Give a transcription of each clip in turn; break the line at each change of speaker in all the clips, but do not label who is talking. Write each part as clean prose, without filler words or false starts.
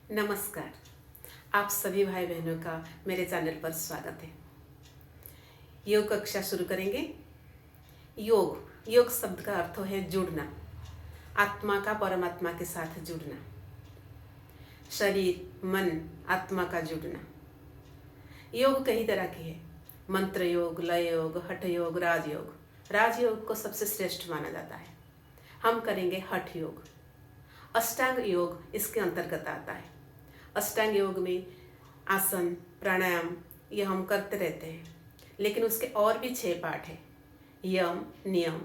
नमस्कार। आप सभी भाई बहनों का मेरे चैनल पर स्वागत है। योग कक्षा शुरू करेंगे। योग शब्द का अर्थ है जुड़ना, आत्मा का परमात्मा के साथ जुड़ना, शरीर मन आत्मा का जुड़ना। योग कई तरह के हैं, मंत्र योग, लय योग, हठ योग, राजयोग। राजयोग को सबसे श्रेष्ठ माना जाता है। हम करेंगे हठ योग। अष्टांग योग इसके अंतर्गत आता है। अष्टांग योग में आसन प्राणायाम ये हम करते रहते हैं, लेकिन उसके और भी 6 पार्ट हैं। यम, नियम,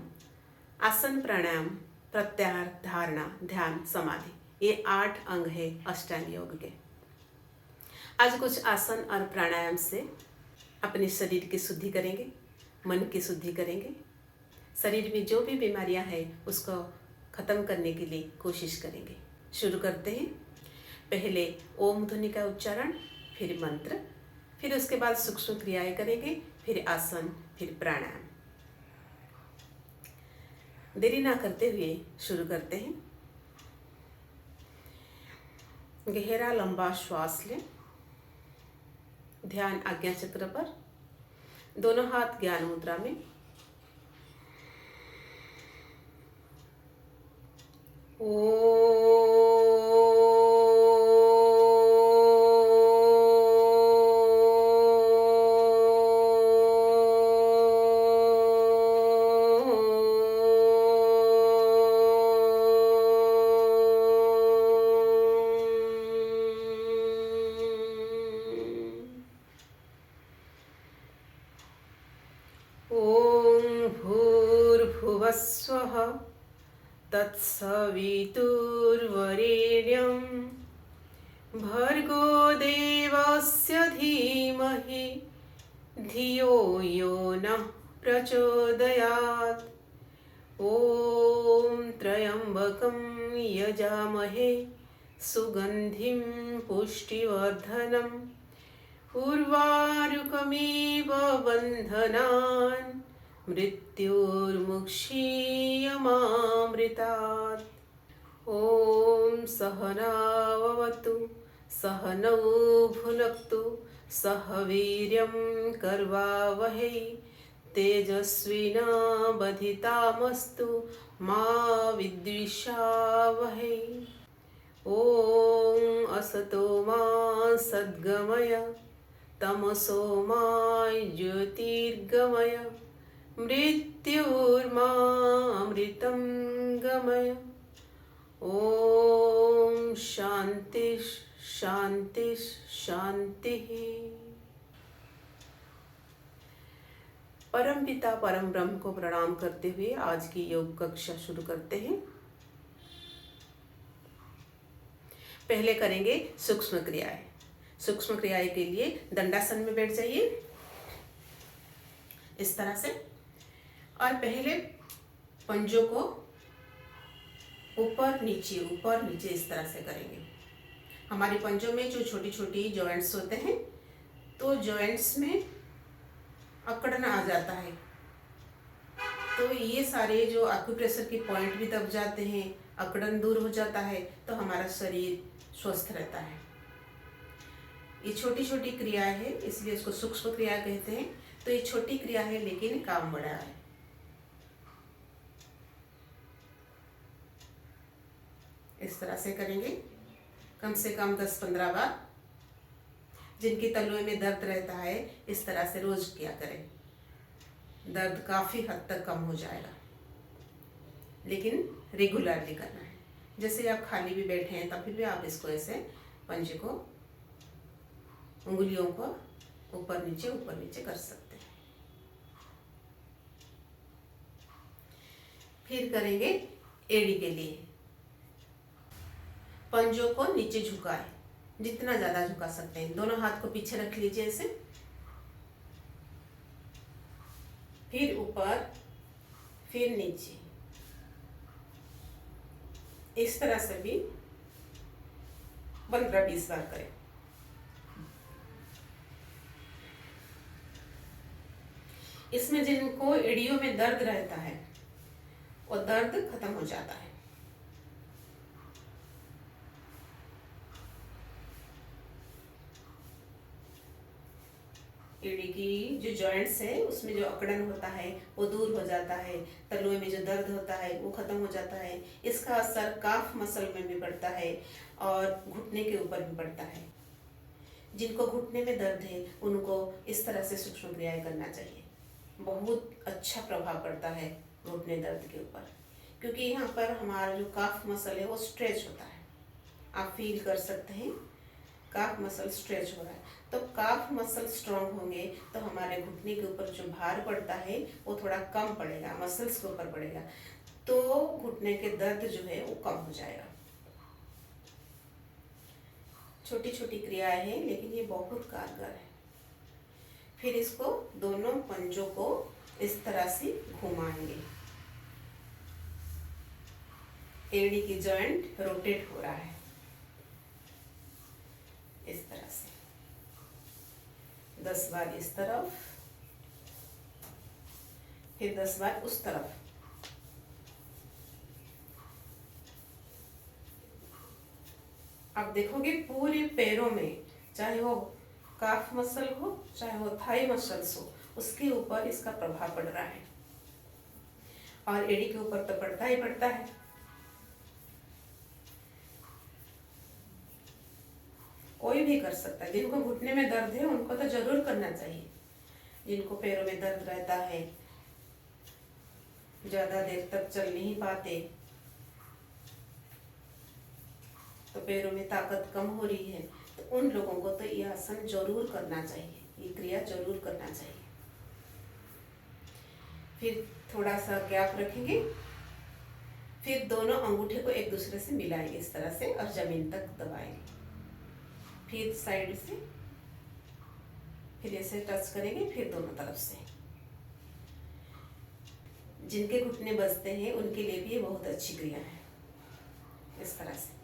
आसन प्राणायाम, प्रत्याहार, धारणा, ध्यान, समाधि, ये 8 अंग है अष्टांग योग के। आज कुछ आसन और प्राणायाम से अपने शरीर की शुद्धि करेंगे, मन की शुद्धि करेंगे। शरीर में जो भी बीमारियां हैं उसको खत्म करने के लिए कोशिश करेंगे। शुरू करते हैं। पहले ओम ध्वनि का उच्चारण, फिर मंत्र, फिर उसके बाद सूक्ष्म क्रियाएं करेंगे, फिर आसन, फिर प्राणायाम। देरी ना करते हुए शुरू करते हैं। गहरा लंबा श्वास लें। ध्यान आज्ञा चक्र पर, दोनों हाथ ज्ञान मुद्रा में। ॐ भूर्भुवस्वः तत्सवितुर्वरेण्यं भर्गो देवस्य धीमहि धियो यो नः प्रचोदयात्। ॐ त्र्यम्बकं यजामहे सुगन्धिं पुष्टिवर्धनम् उर्वारुकमेव बन्धनान् मृत्युर्मुक्षीयमामृतात्। ॐ सहनाववतु सहनौ भुनक्तु सह वीर्यं कर्वावहै तेजस्विनावधितामस्तु मा विद्विषावहै। ॐ असतो मा सद्गमय तमसो मा ज्योतिर्गमय मृत्युर्मामृतं गमय। ॐ शांति शांति शांति। परम पिता परम ब्रह्म को प्रणाम करते हुए आज की योग कक्षा शुरू करते हैं। पहले करेंगे सूक्ष्म क्रियाएं। सूक्ष्म क्रियाएं के लिए दंडासन में बैठ जाइए इस तरह से, और पहले पंजों को ऊपर नीचे इस तरह से करेंगे। हमारे पंजों में जो छोटी छोटी जॉइंट्स होते हैं, तो जॉइंट्स में अकड़न आ जाता है, तो ये सारे जो एक्यूप्रेशर के पॉइंट भी दब जाते हैं, अकड़न दूर हो जाता है, तो हमारा शरीर स्वस्थ रहता है। ये छोटी छोटी क्रियाएं हैं, इसलिए इसको सूक्ष्म क्रिया कहते हैं। तो ये छोटी क्रिया है लेकिन काम बड़ा है। इस तरह से करेंगे कम से कम 10-15 बार। जिनकी तलुए में दर्द रहता है इस तरह से रोज किया करें, दर्द काफी हद तक कम हो जाएगा, लेकिन रेगुलरली करना है। जैसे आप खाली भी बैठे हैं तब भी आप इसको ऐसे पंजे को, उंगलियों को ऊपर नीचे कर सकते हैं। फिर करेंगे एड़ी के लिए। पंजों को नीचे झुकाए, जितना ज्यादा झुका सकते हैं। दोनों हाथ को पीछे रख लीजिए ऐसे, फिर ऊपर, फिर नीचे, इस तरह से भी 15-20 बार करें। इसमें जिनको एड़ियों में दर्द रहता है वो दर्द खत्म हो जाता है। एड़ी की जो जॉइंट्स है उसमें जो अकड़न होता है वो दूर हो जाता है, तलुए में जो दर्द होता है वो खत्म हो जाता है। इसका असर काफ मसल में भी पड़ता है और घुटने के ऊपर भी पड़ता है। जिनको घुटने में दर्द है उनको इस तरह से सूक्ष्म क्रियाएं करना चाहिए। बहुत अच्छा प्रभाव पड़ता है घुटने दर्द के ऊपर, क्योंकि यहाँ पर हमारा जो काफ मसल है वो स्ट्रेच होता है। आप फील कर सकते हैं काफ मसल स्ट्रेच हो रहा है। तो काफ मसल स्ट्रांग होंगे तो हमारे घुटने के ऊपर जो भार पड़ता है वो थोड़ा कम पड़ेगा, मसल्स के ऊपर पड़ेगा, तो घुटने के दर्द जो है वो कम हो जाएगा। छोटी छोटी क्रियाएं हैं लेकिन ये बहुत कारगर है। फिर इसको दोनों पंजों को इस तरह से घुमाएंगे। एड़ी की जॉइंट रोटेट हो रहा है इस तरह से 10 बार इस तरफ, फिर 10 बार उस तरफ। आप देखोगे पूरे पैरों में, चाहे वो काफ मसल हो चाहे वो थाई मसल्स हो, उसके ऊपर इसका प्रभाव पड़ रहा है। और एड़ी के ऊपर तो पड़ता ही पड़ता है। कोई भी कर सकता है। जिनको घुटने में दर्द है उनको तो जरूर करना चाहिए। जिनको पैरों में दर्द रहता है, ज्यादा देर तक चल नहीं पाते, तो पैरों में ताकत कम हो रही है, तो उन लोगों को तो ये आसन जरूर करना चाहिए, ये क्रिया जरूर करना चाहिए। फिर थोड़ा सा गैप रखेंगे, फिर दोनों अंगूठे को एक दूसरे से मिलाएंगे इस तरह से और जमीन तक दबाएंगे। फिर साइड से, फिर ऐसे टच करेंगे, फिर दोनों तरफ से। जिनके घुटने बजते हैं उनके लिए भी ये बहुत अच्छी क्रिया है। इस तरह से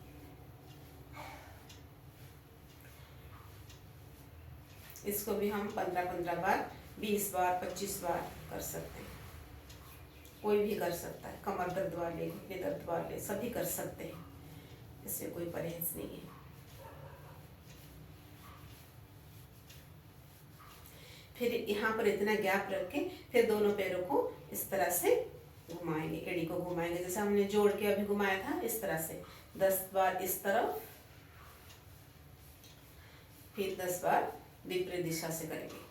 इसको भी हम 15-15 बार, 20 बार, 25 बार कर सकते हैं। कोई भी कर सकता है। कमर दर्द वाले, घुटने दर्द वाले सभी कर सकते हैं, इसमें कोई परहेज नहीं है। फिर यहाँ पर इतना गैप रख के फिर दोनों पैरों को इस तरह से घुमाएंगे, एड़ी को घुमाएंगे जैसे हमने जोड़ के अभी घुमाया था इस तरह से। 10 बार इस तरफ, फिर 10 बार विपरीत दिशा से करेंगे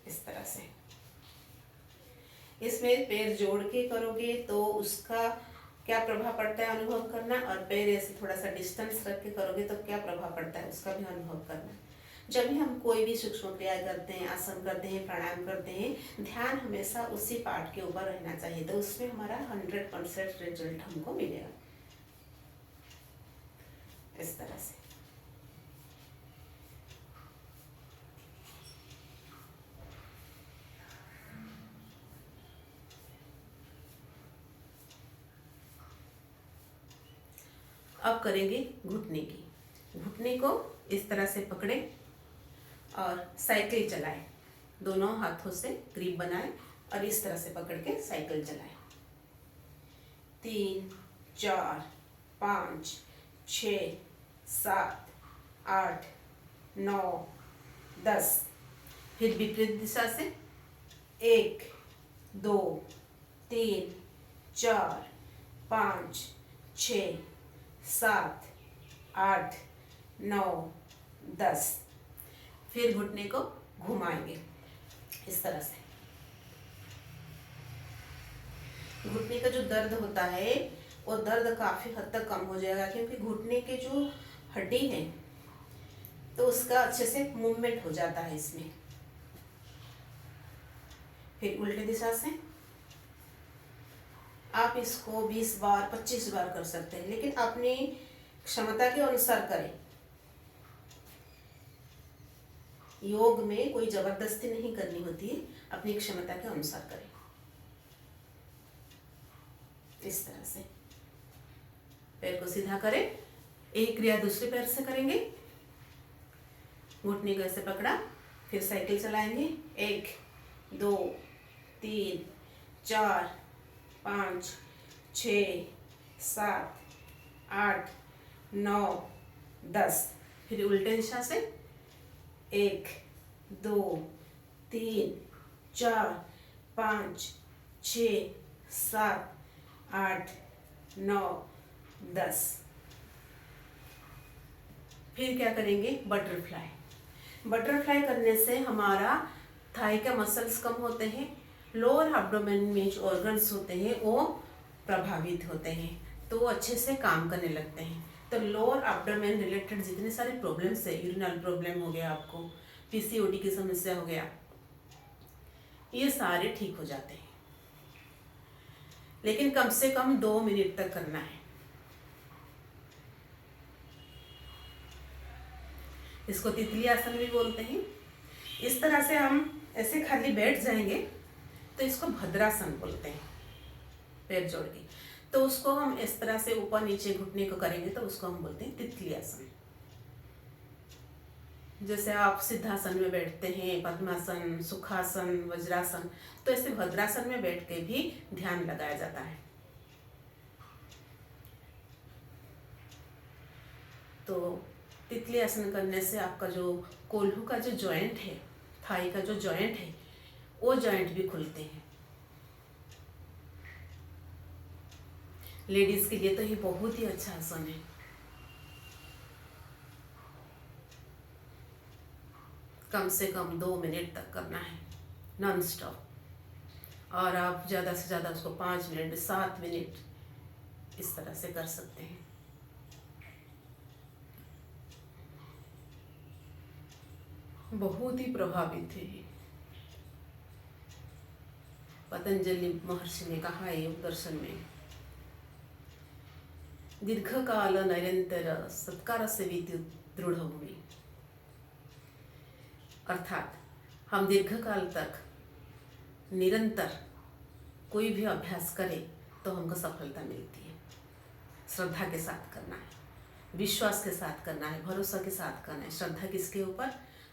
इस तरह से। इसमें पैर जोड़ के करोगे तो उसका क्या प्रभाव पड़ता है अनुभव करना, और पैर ऐसे थोड़ा सा डिस्टेंस रख के करोगे तो क्या प्रभाव पड़ता है उसका भी अनुभव करना। जब भी हम कोई भी सूक्ष्म क्रिया करते हैं, आसन करते हैं, प्राणायाम करते हैं, ध्यान हमेशा उसी पार्ट के ऊपर रहना चाहिए, तो उसमें हमारा 100% रिजल्ट हमको मिलेगा इस तरह से। अब करेंगे घुटने की। घुटने को इस तरह से पकड़े और साइकिल चलाएं। दोनों हाथों से ग्रिप बनाएं और इस तरह से पकड़ के साइकिल चलाएं। 3, 4, 5, 6, 7, 8, 9, 10। फिर विपरीत दिशा से 1, 2, 3, 4, 5, 6, 7, 8, 9, 10। फिर घुटने को घुमाएंगे इस तरह से। घुटने का जो दर्द होता है वो दर्द काफी हद तक कम हो जाएगा, क्योंकि घुटने के जो हड्डी है तो उसका अच्छे से मूवमेंट हो जाता है इसमें। फिर उल्टी दिशा से आप इसको 20 बार 25 बार कर सकते हैं, लेकिन अपनी क्षमता के अनुसार करें। योग में कोई जबरदस्ती नहीं करनी होती है, अपनी क्षमता के अनुसार करें इस तरह से। पैर को सीधा करें, एक क्रिया दूसरे पैर से करेंगे। घुटने को ऐसे पकड़ा, फिर साइकिल चलाएंगे। 1, 2, 3, 4, 5, 6, 7, 8, 9, 10। फिर उल्टे दिशा से 1 2 3 4 5 6 7 8 9 10। फिर क्या करेंगे, बटरफ्लाई। बटरफ्लाई करने से हमारा थाई का मसल्स कम होते हैं, लोअर एब्डोमेन में जो ऑर्गन्स होते हैं वो प्रभावित होते हैं, तो वो अच्छे से काम करने लगते हैं। तो लोअर एब्डोमेन रिलेटेड जितने सारे प्रॉब्लम्स है, यूरिनल प्रॉब्लम हो गया, आपको पीसीओडी की समस्या हो गया, ये सारे ठीक हो जाते हैं। लेकिन कम से कम 2 मिनट तक करना है। इसको तितली आसन भी बोलते हैं। इस तरह से हम ऐसे खाली बैठ जाएंगे तो इसको भद्रासन बोलते हैं, पैर जोड़ के। तो उसको हम इस तरह से ऊपर नीचे घुटने को करेंगे तो उसको हम बोलते हैं तितली आसन। जैसे आप सिद्धासन में बैठते हैं, पद्मासन, सुखासन, वज्रासन, तो ऐसे भद्रासन में बैठ के भी ध्यान लगाया जाता है। तो तितली आसन करने से आपका जो कोल्हू का जो जॉइंट है, थाई का जो जॉइंट है, वो जॉइंट भी खुलते हैं। लेडीज के लिए तो ये बहुत ही अच्छा आसन है। कम से कम 2 मिनट तक करना है, नॉन स्टॉप। और आप ज़्यादा से ज़्यादा उसको 5 मिनट 7 मिनट इस तरह से कर सकते हैं। बहुत ही प्रभावित है ये। पतंजलि महर्षि ने कहा है योग दर्शन में, दीर्घकाल निरंतर सत्कार से विद्युत दृढ़ भूमि। अर्थात हम दीर्घकाल तक निरंतर कोई भी अभ्यास करें तो हमको सफलता मिलती है। श्रद्धा के साथ करना है, विश्वास के साथ करना है, भरोसा के साथ करना है। श्रद्धा किसके ऊपर?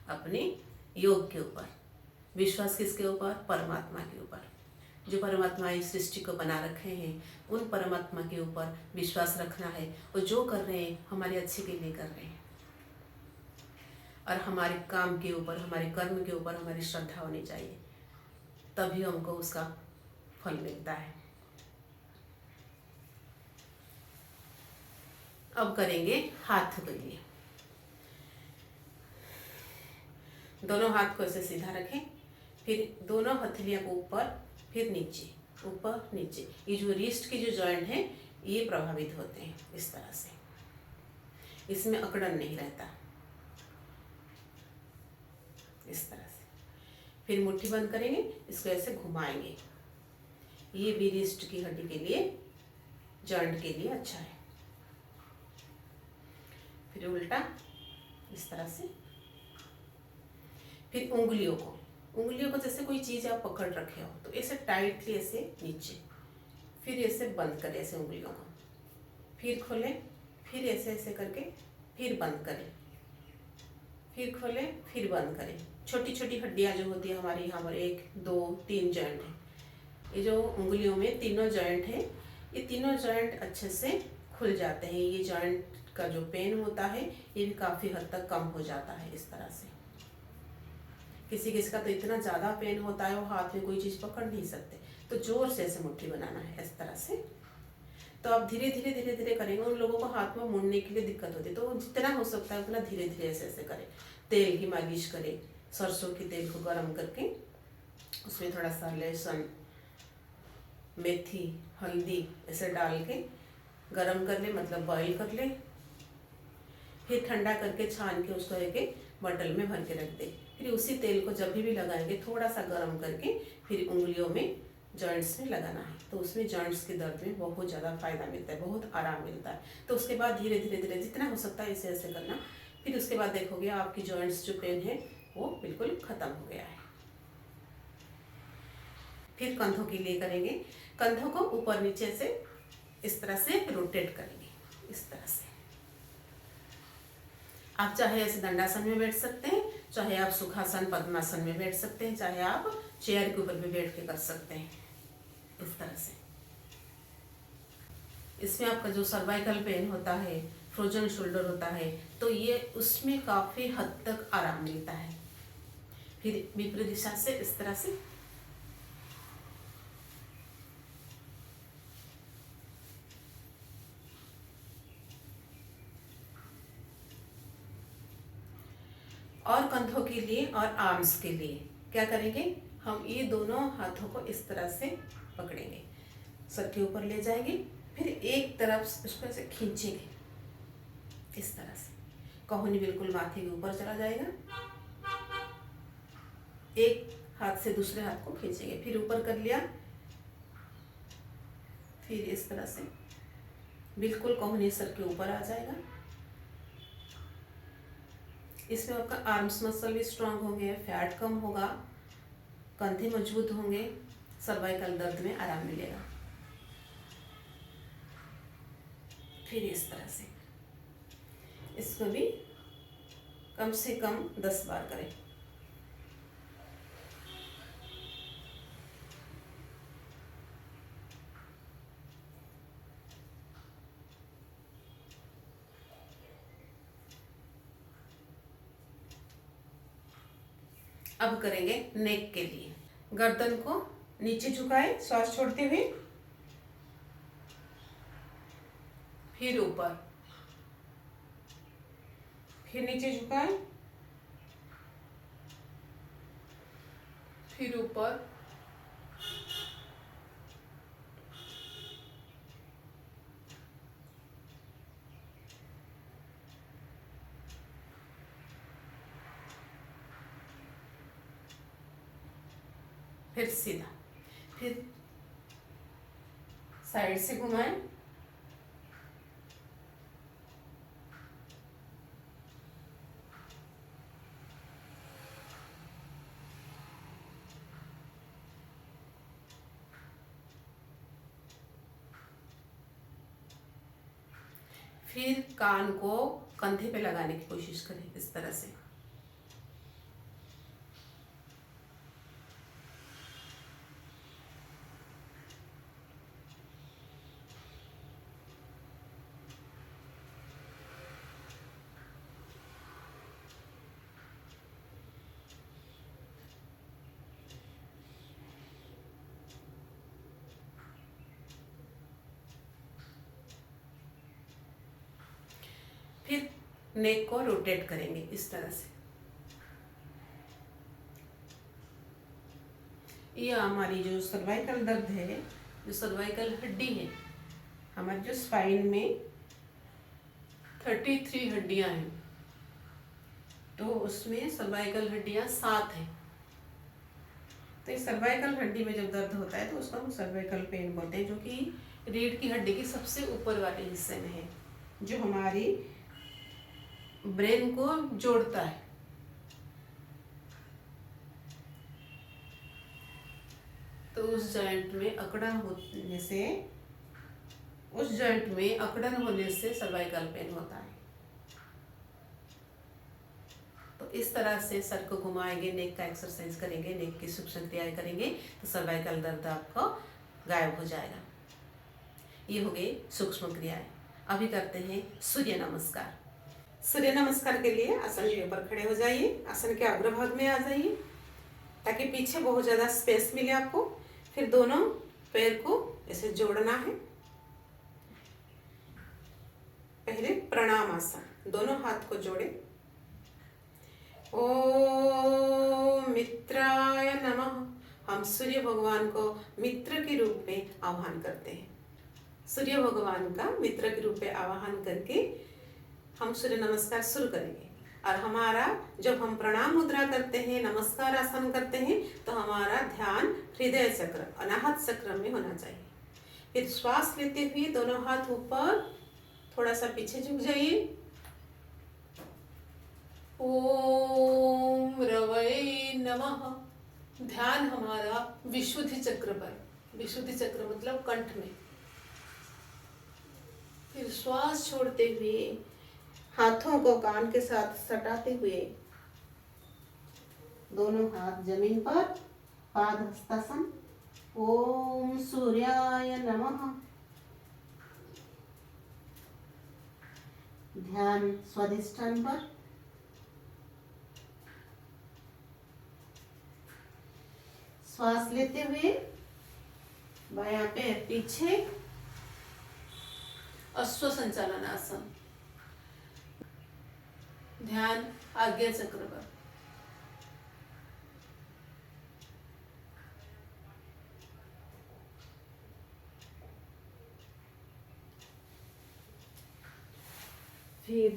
अपने योग के ऊपर। विश्वास किसके ऊपर? परमात्मा के ऊपर। जो परमात्मा इस सृष्टि को बना रखे हैं, उन परमात्मा के ऊपर विश्वास रखना है। और जो कर रहे हैं हमारे अच्छे के लिए कर रहे हैं, और हमारे काम के ऊपर, हमारे कर्म के ऊपर हमारी श्रद्धा होनी चाहिए, तभी हमको उसका फल मिलता है। अब करेंगे हाथ के लिए। दोनों हाथ को ऐसे सीधा रखें, फिर दोनों हथेलियां को ऊपर, फिर नीचे, ऊपर नीचे। ये जो रिस्ट की जो जॉइंट है ये प्रभावित होते हैं इस तरह से, इसमें अकड़न नहीं रहता, इस तरह से। फिर मुट्ठी बंद करेंगे, इसको ऐसे घुमाएंगे। ये भी रिस्ट की हड्डी के लिए, जॉइंट के लिए अच्छा है। फिर उल्टा इस तरह से। फिर उंगलियों को जैसे कोई चीज़ आप पकड़ रखे हो तो ऐसे टाइटली ऐसे नीचे, फिर ऐसे बंद करें ऐसे उंगलियों को, फिर खोलें, फिर ऐसे ऐसे करके फिर बंद करें, फिर खोलें, फिर बंद करें। छोटी छोटी हड्डियाँ जो होती है हमारी, यहाँ पर 1 2 3 जॉइंट है। ये जो उंगलियों में तीनों जॉइंट है, ये तीनों जॉइंट अच्छे से खुल जाते हैं। ये जॉइंट का जो पेन होता है ये भी काफ़ी हद तक कम हो जाता है इस तरह से। किसी किसी का तो इतना ज़्यादा पेन होता है वो हाथ में कोई चीज़ पकड़ नहीं सकते, तो जोर से ऐसे मुट्ठी बनाना है इस तरह से। तो आप धीरे धीरे धीरे धीरे करेंगे। उन लोगों को हाथ में मुड़ने के लिए दिक्कत होती है, तो जितना हो सकता है उतना धीरे धीरे ऐसे ऐसे करें। तेल की मालिश करें, सरसों के तेल को गर्म करके उसमें थोड़ा सा लहसुन, मेथी, हल्दी ऐसे डाल के गर्म कर ले, मतलब बॉईल कर ले। फिर ठंडा करके छान के उसको एक बॉटल में भर के रख दे। फिर उसी तेल को जब भी लगाएंगे थोड़ा सा गर्म करके फिर उंगलियों में, जॉइंट्स में लगाना है, तो उसमें जॉइंट्स के दर्द में बहुत ज़्यादा फायदा मिलता है, बहुत आराम मिलता है। तो उसके बाद धीरे धीरे धीरे जितना हो सकता है ऐसे ऐसे करना। फिर उसके बाद देखोगे आपकी जॉइंट्स जो पेन है वो बिल्कुल ख़त्म हो गया है। फिर कंधों के लिए करेंगे। कंधों को ऊपर नीचे से इस तरह से रोटेट करेंगे, इस तरह से। आप चाहे ऐसे दंडासन में बैठ सकते हैं, चाहे आप सुखासन पद्मासन में बैठ सकते हैं, चाहे आप चेयर के ऊपर भी बैठ के कर सकते हैं इस तरह से। इसमें आपका जो सर्वाइकल पेन होता है, फ्रोजन शोल्डर होता है, तो ये उसमें काफ़ी हद तक आराम मिलता है। फिर विपरीत दिशा से इस तरह से और कंधों के लिए और आर्म्स के लिए क्या करेंगे, हम ये दोनों हाथों को इस तरह से पकड़ेंगे, सर के ऊपर ले जाएंगे, फिर एक तरफ उसको ऐसे खींचेंगे इस तरह से, कहोनी बिल्कुल माथे के ऊपर चला जाएगा। एक हाथ से दूसरे हाथ को खींचेंगे, फिर ऊपर कर लिया, फिर इस तरह से बिल्कुल कहोनी सर के ऊपर आ जाएगा। इसमें आपका आर्म्स मसल भी स्ट्रांग होंगे, फैट कम होगा, कंधे मजबूत होंगे, सर्वाइकल दर्द में आराम मिलेगा। फिर इस तरह से इसको भी कम से कम 10 बार करें। अब करेंगे नेक के लिए। गर्दन को नीचे झुकाए श्वास छोड़ते हुए, फिर ऊपर, फिर नीचे झुकाए, फिर ऊपर, फिर सीधा, फिर साइड से घुमाएं, फिर कान को कंधे पे लगाने की कोशिश करें इस तरह से। फिर नेक को रोटेट करेंगे इस तरह से। ये हमारी जो सर्वाइकल दर्द है, जो सर्वाइकल हड्डी है, हमारे जो स्पाइन में 33 हड्डियां हैं, तो उसमें सर्वाइकल हड्डियां 7 हैं। तो इस सर्वाइकल हड्डी में जब दर्द होता है तो उसको हम सर्वाइकल पेन बोलते हैं, जो कि रीढ़ की हड्डी के सबसे ऊपर वाले हिस्से में है, जो हमारी ब्रेन को जोड़ता है। तो उस जॉइंट में अकड़न होने से, उस जॉइंट में अकड़न होने से सर्वाइकल पेन होता है। तो इस तरह से सर को घुमाएंगे, नेक का एक्सरसाइज करेंगे, नेक की सूक्ष्म क्रियाएं करेंगे, तो सर्वाइकल दर्द आपको गायब हो जाएगा। ये हो गई सूक्ष्म क्रियाएं। अभी करते हैं सूर्य नमस्कार। सूर्य नमस्कार के लिए आसन के ऊपर खड़े हो जाइए, आसन के अग्रभाग में आ जाइए ताकि पीछे बहुत ज़्यादा स्पेस मिले आपको। फिर दोनों पैर को ऐसे जोड़ना है। पहले प्रणाम आसन, दोनों हाथ को जोड़े। ओम मित्राय नमः। हम सूर्य भगवान को मित्र के रूप में आह्वान करते हैं। सूर्य भगवान का मित्र के रूप में आह्वान करके हम सूर्य नमस्कार शुरू करेंगे। और हमारा जब हम प्रणाम मुद्रा करते हैं, नमस्कार आसन करते हैं, तो हमारा ध्यान हृदय चक्र, अनाहत चक्र में होना चाहिए। फिर श्वास लेते हुए दोनों हाथ ऊपर, थोड़ा सा पीछे झुक जाइए। ओम रवै नमः। ध्यान हमारा विशुद्धि चक्र पर, विशुद्धि चक्र मतलब कंठ में। फिर श्वास छोड़ते हुए हाथों को कान के साथ सटाते हुए दोनों हाथ जमीन पर, पाद हस्तासन। ओम सूर्याय नमः। ध्यान स्वाधिष्ठान पर। श्वास लेते हुए बायां पैर पीछे, अश्व संचालन आसन। ध्यान आज्ञा चक्र पर। फिर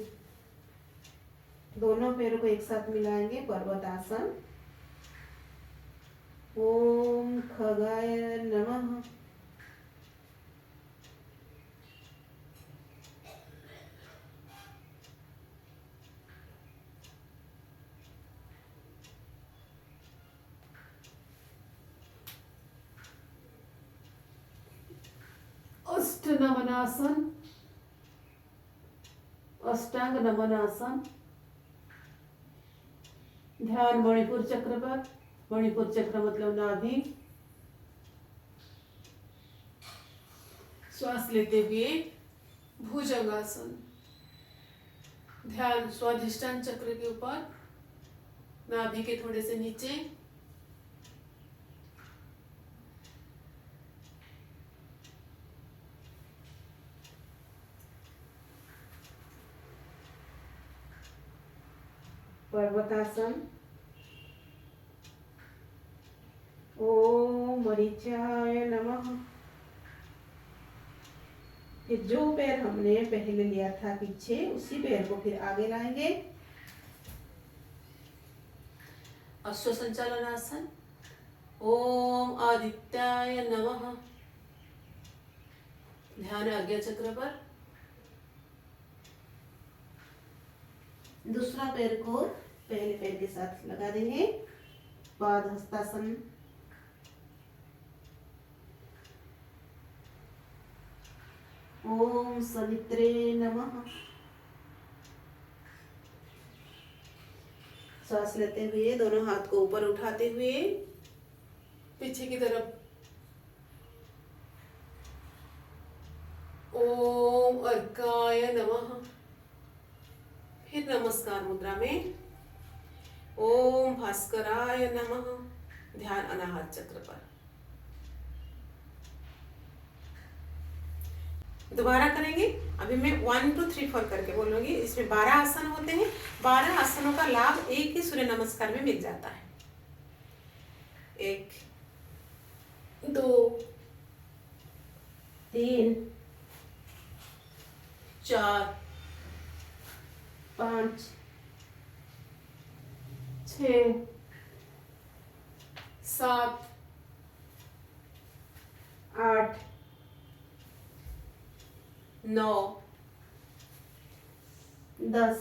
दोनों पैरों को एक साथ मिलाएंगे, पर्वत आसन। ओम खगाय नमः। अष्ट नमनासन, अष्टांग नमनासन। ध्यान मणिपुर चक्र पर। मणिपुर चक्र मतलब नाभि। श्वास लेते हुए भुजंगासन। ध्यान स्वाधिष्ठान चक्र के ऊपर, नाभि के थोड़े से नीचे। पर्वतासन। ओम मरीचाय नमः। फिर जो पैर हमने पहले लिया था पीछे, उसी पैर को फिर आगे लाएंगे। अश्व संचालन आसन। ओम आदित्याय नमः। ध्यान आज्ञा चक्र पर। दूसरा पैर को पहले पैर के साथ लगा देंगे, पाद हस्तासन। ओम सवित्रे नमः। सांस लेते हुए दोनों हाथ को ऊपर उठाते हुए पीछे की तरफ ओम अर्काय नमः। फिर नमस्कार मुद्रा में ओम भास्कराय नमः। ध्यान अनाहत चक्र पर। दोबारा करेंगे। अभी मैं 1 2 3 4 करके बोलूंगी। इसमें 12 आसन होते हैं। 12 आसनों का लाभ एक ही सूर्य नमस्कार में मिल जाता है। 1 2 3 4 5 6 7 8 9 10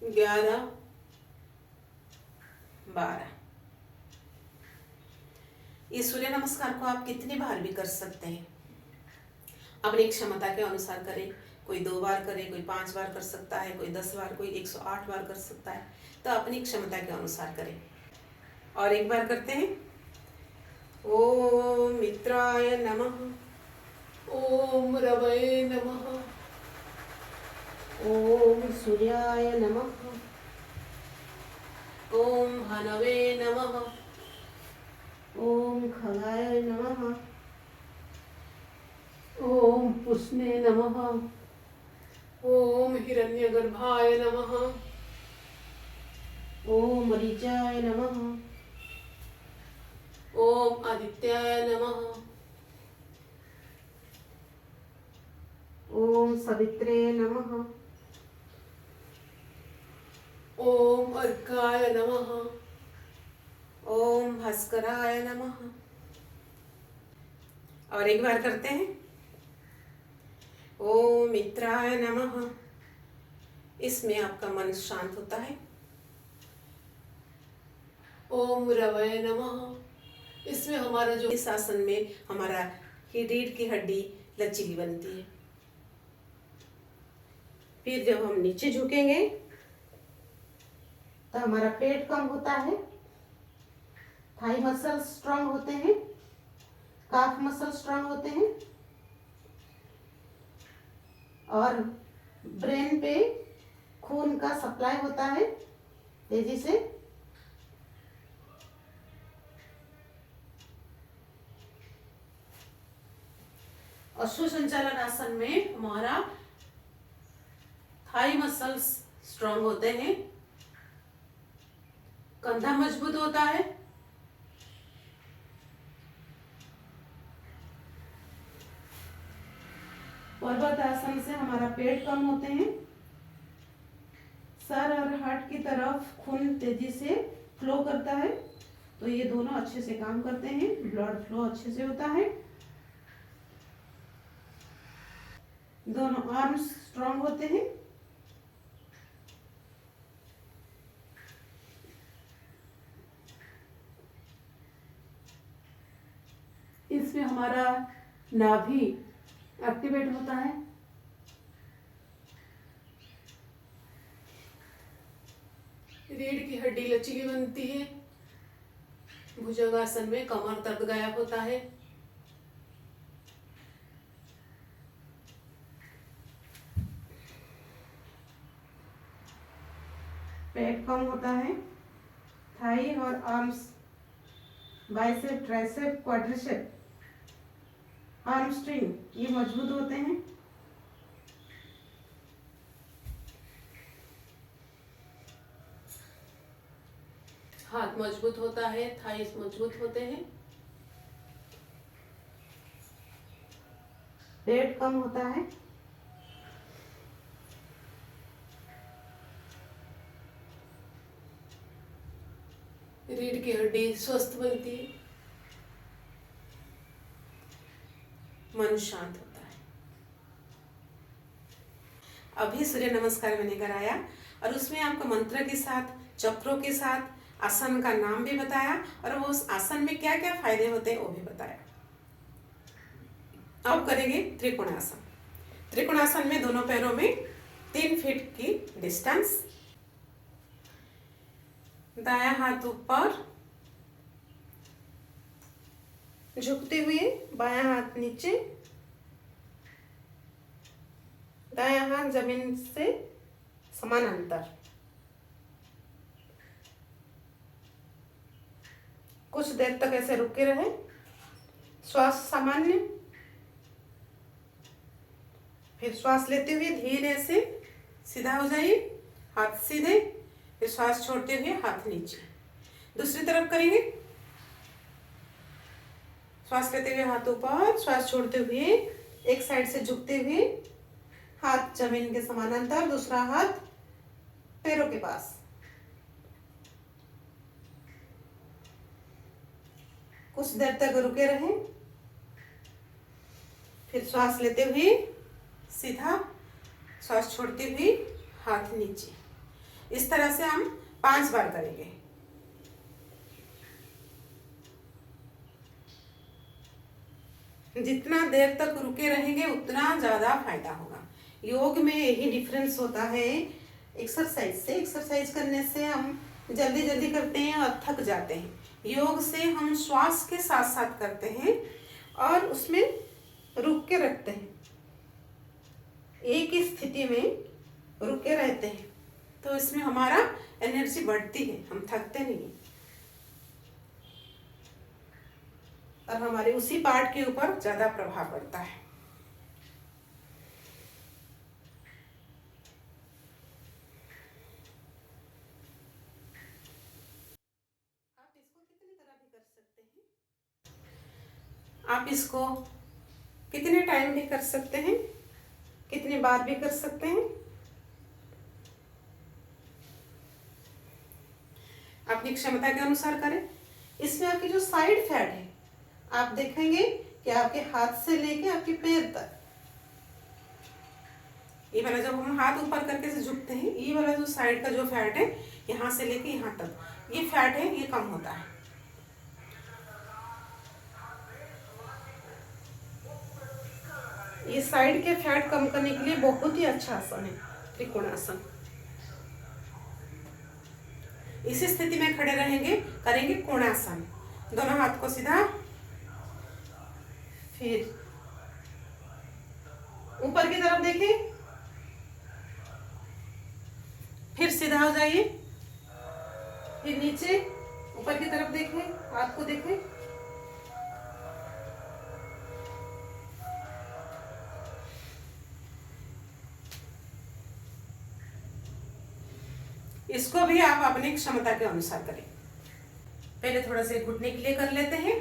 11 12। इस सूर्य नमस्कार को आप कितनी बार भी कर सकते हैं, अपनी क्षमता के अनुसार करें। कोई 2 बार करे, कोई 5 बार कर सकता है, कोई 10 बार, कोई 108 बार कर सकता है। तो अपनी क्षमता के अनुसार करें। और एक बार करते हैं। ओम मित्राय नमः। ओम रवये नमः। ओम सूर्याय नमः। ओम हनवे नमः। ओम खगाय नमः। ओम पुष्णे नमः। ओम हिरण्यगर्भाय नमः। ओम मरीचाय नमः। ओम आदित्याय नमः। ओम सवित्रे नमः। ओम अर्काय नमः। ओम भास्कराय नमः। और एक बार करते हैं। ओम मित्राय नमः। इसमें आपका मन शांत होता है। ओम रवये नमः। इसमें हमारा जो इस आसन में हमारा रीढ़ की हड्डी लचीली बनती है। फिर जब हम नीचे झुकेंगे तो हमारा पेट कम होता है, थाई मसल स्ट्रांग होते हैं, काफ मसल स्ट्रांग होते हैं और ब्रेन पे खून का सप्लाई होता है तेजी से। अश्व संचालन आसन में हमारा थाई मसल्स स्ट्रांग होते हैं, कंधा मजबूत होता है, पर्वत आसन से हमारा पेट कम होते हैं, सर और हार्ट की तरफ खून तेजी से फ्लो करता है, तो ये दोनों अच्छे से काम करते हैं, ब्लड फ्लो अच्छे से होता है, दोनों आर्म्स स्ट्रांग होते हैं, इसमें हमारा नाभि एक्टिवेट होता है, रीढ़ की हड्डी लचीली बनती है, भुजंगासन में कमर दर्द गायब होता है, पेट कम होता है, थाई और आर्म्स, बाइसेप, ट्राइसेप, क्वाड्रिसेप, आर्मस्ट्रिंग ये मजबूत होते हैं, हाथ मजबूत होता है, थाइस मजबूत होते हैं, पेट कम होता है, रीढ़ की हड्डी स्वस्थ बनती है, मन शांत होता है। अभी सूर्य नमस्कार मैंने कराया और उसमें आपको मंत्र के साथ, चक्रों के साथ आसन का नाम भी बताया और वो उस आसन में क्या क्या फायदे होते हैं वो भी बताया। अब करेंगे त्रिकोणासन। त्रिकोणासन में दोनों पैरों में 3 फीट की डिस्टेंस, दायां हाथ ऊपर झुकते हुए, बायां हाथ नीचे, दायां हाथ जमीन से समानांतर। कुछ देर तक ऐसे रुके रहे, श्वास सामान्य, फिर श्वास लेते हुए धीरे से सीधा हो जाइए, हाथ सीधे, फिर श्वास छोड़ते हुए हाथ नीचे। दूसरी तरफ करेंगे, श्वास लेते हुए हाथ ऊपर, श्वास छोड़ते हुए एक साइड से झुकते हुए, हाथ जमीन के समानांतर, दूसरा हाथ पैरों के पास। कुछ देर तक रुके रहें, फिर श्वास लेते हुए सीधा, श्वास छोड़ते हुए हाथ नीचे। इस तरह से हम 5 बार करेंगे। जितना देर तक रुके रहेंगे उतना ज्यादा फायदा होगा। योग में यही डिफरेंस होता है एक्सरसाइज से। एक्सरसाइज करने से हम जल्दी जल्दी करते हैं और थक जाते हैं। योग से हम श्वास के साथ साथ करते हैं और उसमें रुक के रखते हैं, एक ही स्थिति में रुके रहते हैं, तो इसमें हमारा एनर्जी बढ़ती है, हम थकते नहीं और हमारे उसी पार्ट के ऊपर ज्यादा प्रभाव पड़ता है। आप इसको कितनी तरह भी कर सकते हैं, आप इसको कितने टाइम भी कर सकते हैं, कितनी बार भी कर सकते हैं। अपनी क्षमता के अनुसार करें। इसमें आपकी जो साइड फैट है, आप देखेंगे कि आपके हाथ से लेके आपके पैर तक, ये वाला जब हम हाथ ऊपर करके से झुकते हैं, ये वाला जो साइड का जो फैट है, यहाँ से लेके यहाँ तक, ये फैट है, ये कम होता है। ये साइड के फैट कम करने के लिए बहुत ही अच्छा आसन है त्रिकोणासन। इसी स्थिति में खड़े रहेंगे, करेंगे कोणासन। दोनों हाथ को सीधा, फिर ऊपर की तरफ देखें, सीधा हो जाइए, फिर नीचे ऊपर की तरफ देखें, हाथ को देखें। इसको भी आप अपनी क्षमता के अनुसार करें। पहले थोड़ा सा घुटने के लिए कर लेते हैं।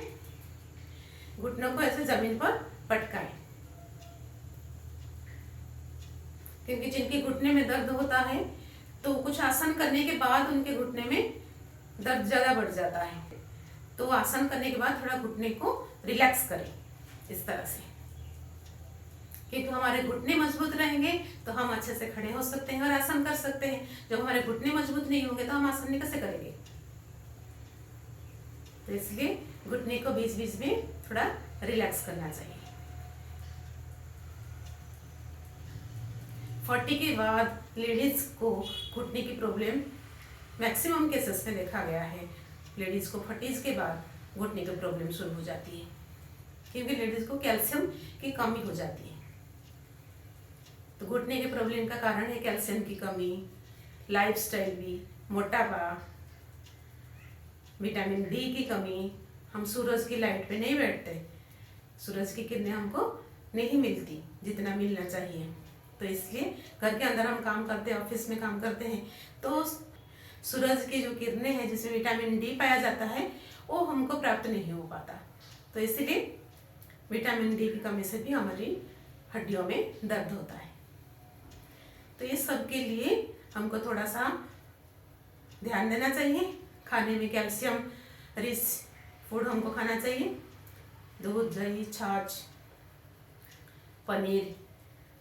घुटनों को ऐसे जमीन पर पटकाएं, क्योंकि जिनके घुटने में दर्द होता है तो कुछ आसन करने के बाद उनके घुटने में दर्द ज़्यादा बढ़ जाता है। तो आसन करने के बाद थोड़ा घुटने को रिलैक्स करें इस तरह से, क्योंकि हमारे घुटने मजबूत रहेंगे तो हम अच्छे से खड़े हो सकते हैं और आसन कर सकते हैं। जब हमारे घुटने मजबूत नहीं होंगे तो हम आसन नहीं कैसे करेंगे। तो इसलिए घुटने को बीच बीच में थोड़ा रिलैक्स करना चाहिए। 40 के बाद लेडीज को घुटने की प्रॉब्लम मैक्सिमम केसेस में देखा गया है। लेडीज को 40 के बाद घुटने की प्रॉब्लम शुरू हो जाती है, क्योंकि लेडीज को कैल्शियम की कमी हो जाती है। तो घुटने के प्रॉब्लम का कारण है कैल्शियम की कमी, लाइफस्टाइल भी, मोटापा, विटामिन डी की कमी। हम सूरज की लाइट पे नहीं बैठते, सूरज की किरणें हमको नहीं मिलती जितना मिलना चाहिए। तो इसलिए घर के अंदर हम काम करते हैं, ऑफिस में काम करते हैं, तो सूरज की जो किरणें हैं जिसमें विटामिन डी पाया जाता है वो हमको प्राप्त नहीं हो पाता। तो इसलिए विटामिन डी की कमी से भी हमारी हड्डियों में दर्द होता है। तो इस सब के लिए हमको थोड़ा सा ध्यान देना चाहिए। खाने में कैल्शियम रिच फूड हमको खाना चाहिए। दूध, दही, छाछ, पनीर,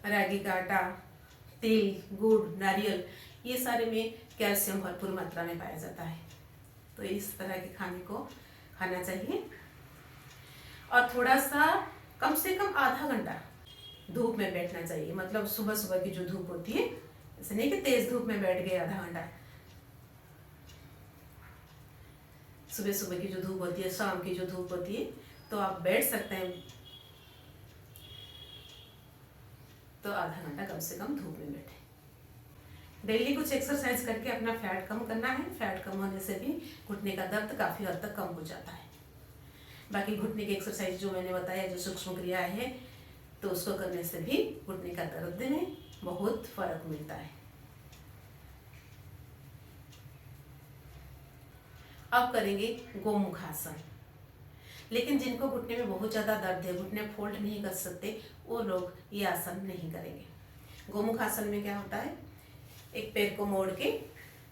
रागी का आटा, तिल, गुड़, नारियल, ये सारे में कैल्शियम भरपूर मात्रा में पाया जाता है। तो इस तरह के खाने को खाना चाहिए। और थोड़ा सा कम से कम आधा घंटा धूप में बैठना चाहिए। मतलब सुबह सुबह की जो धूप होती है, ऐसे नहीं कि तेज धूप में बैठ गए आधा घंटा। सुबह सुबह की जो धूप होती है, शाम की जो धूप होती है, तो आप बैठ सकते हैं। तो आधा घंटा कम से कम धूप में बैठे। डेली कुछ एक्सरसाइज करके अपना फैट कम करना है। फैट कम होने से भी घुटने का दर्द काफ़ी हद तक कम हो जाता है। बाकी घुटने की एक्सरसाइज जो मैंने बताया, जो सूक्ष्म क्रियाएं हैं, तो उसको करने से भी घुटने का दर्द में बहुत फर्क मिलता है। अब करेंगे गोमुखासन। लेकिन जिनको घुटने में बहुत ज़्यादा दर्द है, घुटने फोल्ड नहीं कर सकते, वो लोग ये आसन नहीं करेंगे। गोमुखासन में क्या होता है, एक पैर को मोड़ के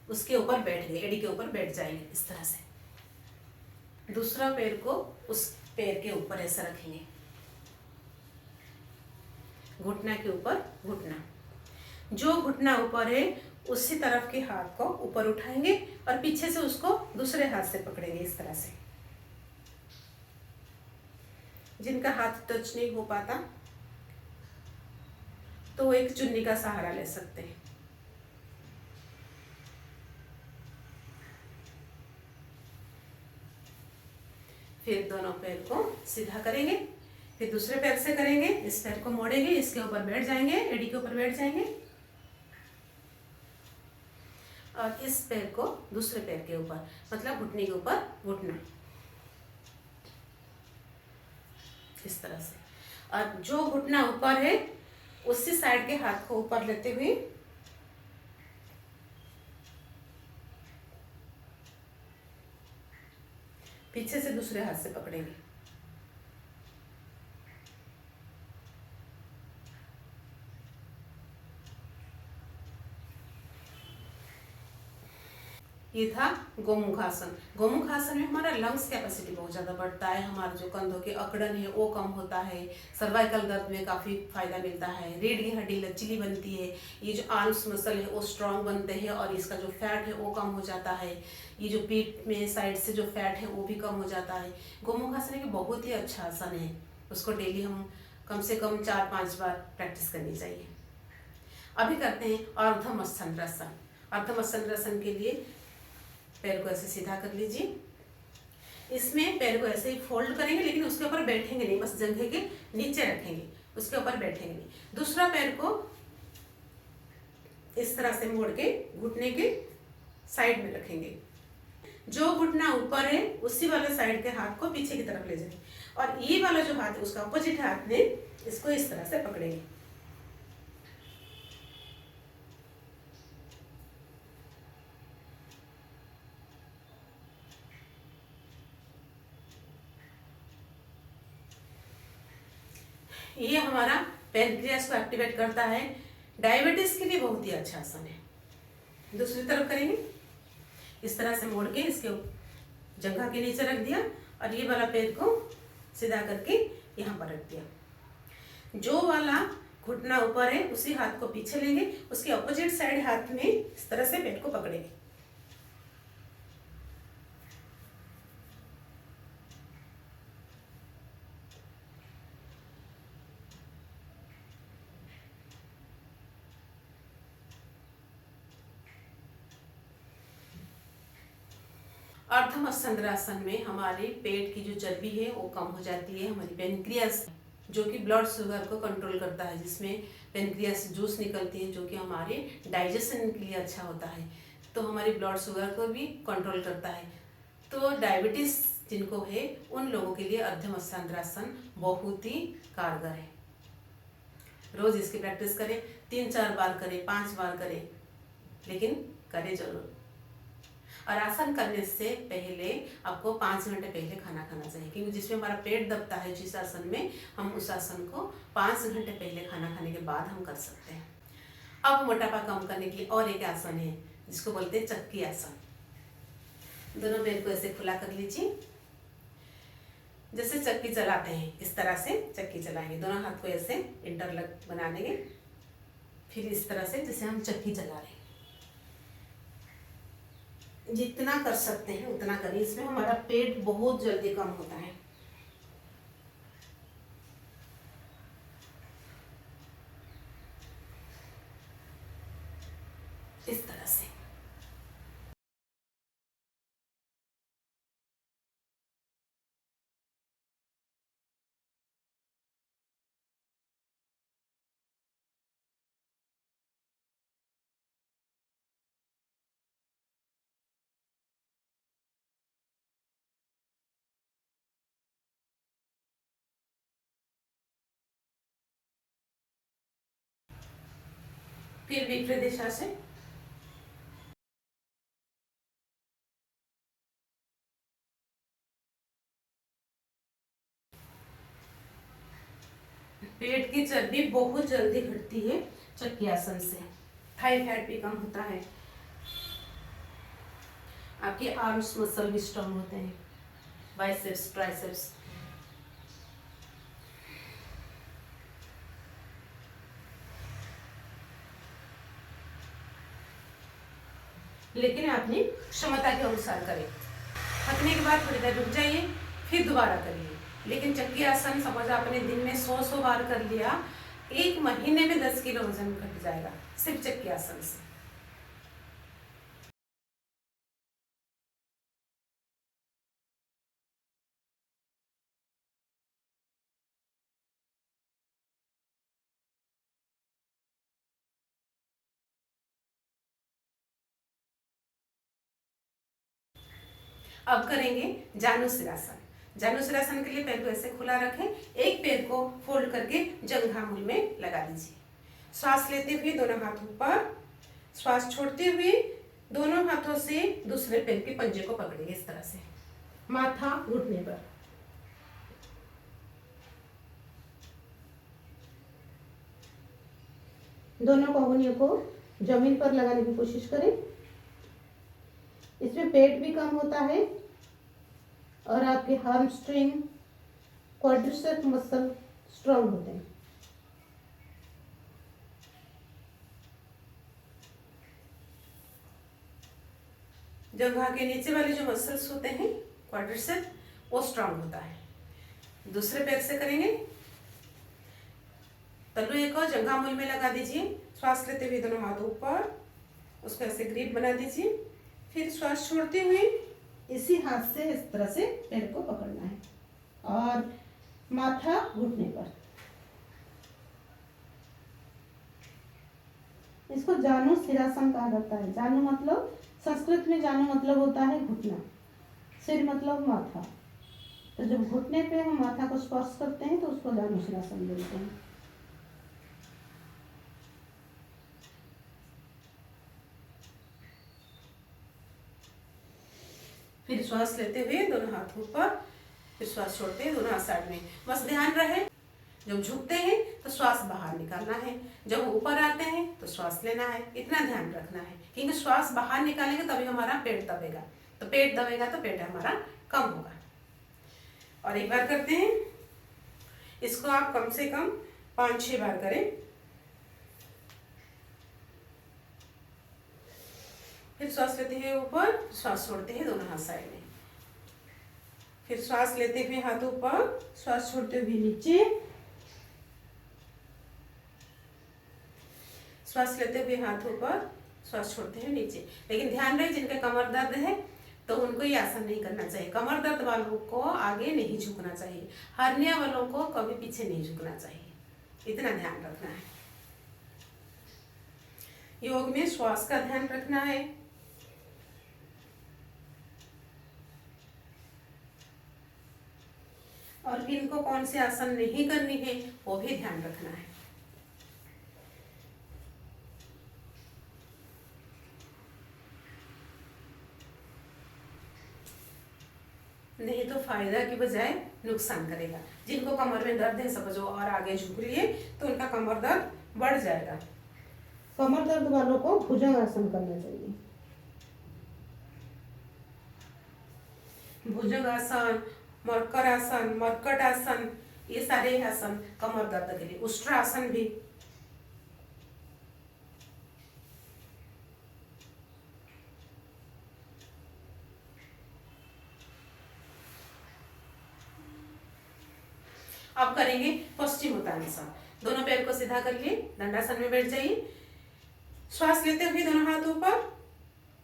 उसके ऊपर बैठ गए, एड़ी के ऊपर बैठ जाएंगे इस तरह से। दूसरा पैर को उस पैर के ऊपर ऐसा रखेंगे, घुटना के ऊपर घुटना। जो घुटना ऊपर है उसी तरफ के हाथ को ऊपर उठाएंगे और पीछे से उसको दूसरे हाथ से पकड़ेंगे इस तरह से। जिनका हाथ टच नहीं हो पाता तो एक चुन्नी का सहारा ले सकते हैं। फिर दोनों पैर को सीधा करेंगे, फिर दूसरे पैर से करेंगे, इस पैर को मोड़ेंगे, इसके ऊपर बैठ जाएंगे, एड़ी के ऊपर बैठ जाएंगे, और इस पैर को दूसरे पैर के ऊपर, मतलब घुटने के ऊपर घुटना, इस तरह से। और जो घुटना ऊपर है उसी साइड के हाथ को ऊपर लेते हुए पीछे से दूसरे हाथ से पकड़ेंगे। ये था गोमुखासन। गोमुखासन में हमारा लंग्स कैपेसिटी बहुत ज़्यादा बढ़ता है, हमारा जो कंधों के अकड़न है वो कम होता है, सर्वाइकल दर्द में काफ़ी फायदा मिलता है, रीढ़ की हड्डी लचीली बनती है, ये जो आर्म्स मसल है वो स्ट्रांग बनते हैं और इसका जो फैट है वो कम हो जाता है, ये जो पीठ में साइड से जो फैट है वो भी कम हो जाता है। गोमुखासन एक बहुत ही अच्छा आसन है, उसको डेली हम कम से कम 4-5 बार प्रैक्टिस करनी चाहिए। अभी करते हैं अर्धमत्स्यन्द्रासन। अर्धमत्स्यन्द्रासन के लिए पैर को ऐसे सीधा कर लीजिए। इसमें पैर को ऐसे ही फोल्ड करेंगे, लेकिन उसके ऊपर बैठेंगे नहीं, बस जंघे के नीचे रखेंगे, उसके ऊपर बैठेंगे नहीं। दूसरा पैर को इस तरह से मोड़ के घुटने के साइड में रखेंगे। जो घुटना ऊपर है उसी वाले साइड के हाथ को पीछे की तरफ ले जाएंगे और ये वाला जो हाथ है उसका अपोजिट हाथ में इसको इस तरह से पकड़ेंगे। ये हमारा पेनक्रियास को एक्टिवेट करता है। डायबिटीज के लिए बहुत ही अच्छा आसन है। दूसरी तरफ करेंगे, इस तरह से मोड़ के इसके जंघा के नीचे रख दिया और ये वाला पैर को सीधा करके यहाँ पर रख दिया। जो वाला घुटना ऊपर है उसी हाथ को पीछे लेंगे, उसके अपोजिट साइड हाथ में इस तरह से पेट को पकड़ेंगे। अर्धमस्संद्रासन में हमारे पेट की जो चर्बी है वो कम हो जाती है। हमारी पेनक्रियास जो कि ब्लड शुगर को कंट्रोल करता है, जिसमें पेनक्रियास जूस निकलती है जो कि हमारे डाइजेशन के लिए अच्छा होता है, तो हमारी ब्लड शुगर को भी कंट्रोल करता है। तो डायबिटीज जिनको है उन लोगों के लिए अर्धमस्संद्रासन बहुत ही कारगर है। रोज इसकी प्रैक्टिस करें, 3-4 बार करें, 5 बार करें, लेकिन करें जरूर। और आसन करने से पहले आपको 5 घंटे पहले खाना खाना चाहिए, क्योंकि जिसमें हमारा पेट दबता है जिस आसन में, हम उस आसन को 5 घंटे पहले खाना खाने के बाद हम कर सकते हैं। अब मोटापा कम करने के लिए और एक आसन है जिसको बोलते हैं चक्की आसन। दोनों पैर को ऐसे खुला कर लीजिए, जैसे चक्की चलाते हैं इस तरह से चक्की चलाएंगे। दोनों हाथ को ऐसे इंटरलॉक बना देंगे, फिर इस तरह से जैसे हम चक्की चला रहे हैं। जितना कर सकते हैं उतना करिए, इसमें हमारा पेट बहुत जल्दी कम होता है। इस तरह से फिर विपरीत दिशा से पेट की चर्बी बहुत जल्दी घटती है चक्की आसन से। थाई फैट भी कम होता है, आपके आर्म्स मसल भी स्ट्रांग होते हैं, बाइसेप्स ट्राइसेप्स। लेकिन अपनी क्षमता के अनुसार करें। थकने के बाद थोड़ी देर रुक जाइए, फिर दोबारा करिए। लेकिन चक्की आसन समझ आपने दिन में 100 बार कर लिया, 1 महीने में 10 किलो वजन घट जाएगा सिर्फ चक्की आसन से। अब करेंगे जानुशिरासन। जानुशिरासन के लिए पैर को ऐसे खुला रखें, एक पैर को फोल्ड करके जंघामूल में लगा दीजिए। श्वास लेते हुए दोनों हाथ ऊपर, श्वास छोड़ते हुए दोनों हाथों से दूसरे पैर के पंजे को पकड़ेंगे इस तरह से, माथा घुटने पर। दोनों कोहनियों को जमीन पर लगाने की कोशिश करें। इसमें पेट भी कम होता है और आपके हैमस्ट्रिंग, क्वाड्रिसेप्स मसल स्ट्रांग होते हैं। जंघा के नीचे वाले जो मसल्स होते हैं क्वाड्रिसेप्स, वो स्ट्रांग होता है। दूसरे पैर से करेंगे, तलुए को जंघामूल में लगा दीजिए। श्वास लेते हुए दोनों हाथ ऊपर, उसको ऐसे ग्रिप बना दीजिए। फिर श्वास छोड़ते हुए इसी हाथ से इस तरह से पैर को पकड़ना है और माथा घुटने पर। इसको जानु शिरासन कहा जाता है। जानु मतलब
संस्कृत में जानु मतलब होता है घुटना, सिर मतलब माथा। तो जब घुटने पे हम माथा को स्पर्श करते हैं तो उसको जानुशिरासन बोलते हैं।
फिर श्वास लेते हुए दोनों हाथ ऊपर, फिर श्वास छोड़ते हैं दोनों हाथ साइड में। बस ध्यान रहे, जब झुकते हैं तो श्वास बाहर निकालना है, जब ऊपर आते हैं तो श्वास लेना है। इतना ध्यान रखना है, क्योंकि श्वास बाहर निकालेंगे तभी हमारा पेट दबेगा, तो पेट दबेगा तो पेट हमारा कम होगा। और एक बार करते हैं इसको, आप कम से कम 5-6 बार करें। फिर श्वास लेते हैं ऊपर, श्वास छोड़ते हैं दोनों हाथ साइड में। फिर श्वास लेते हुए हाथ ऊपर, श्वास छोड़ते हुए नीचे, श्वास लेते हुए हाथ ऊपर, श्वास छोड़ते हुए नीचे। लेकिन ध्यान रहे, जिनका कमर दर्द है तो उनको ये आसन नहीं करना चाहिए। कमर दर्द वालों को आगे नहीं झुकना चाहिए, हर्निया वालों को कभी पीछे नहीं झुकना चाहिए। इतना ध्यान रखना है। योग में श्वास का ध्यान रखना है। और किनको कौन से आसन नहीं करनी है वो भी ध्यान रखना है। नहीं तो फायदा की बजाय नुकसान करेगा। जिनको कमर में दर्द है समझो और आगे झुक लिए तो उनका कमर दर्द बढ़ जाएगा।
कमर दर्द वालों को भुजंगासन करना चाहिए।
भुजंगासन, मरकरासन, मरकट आसन, ये सारे आसन कमर दर्द के लिए। उष्ट्रासन भी। अब करेंगे पश्चिमोत्तानासन। दोनों पैर को सीधा कर लिए, दंडासन में बैठ जाइए। श्वास लेते हुए दोनों हाथ ऊपर,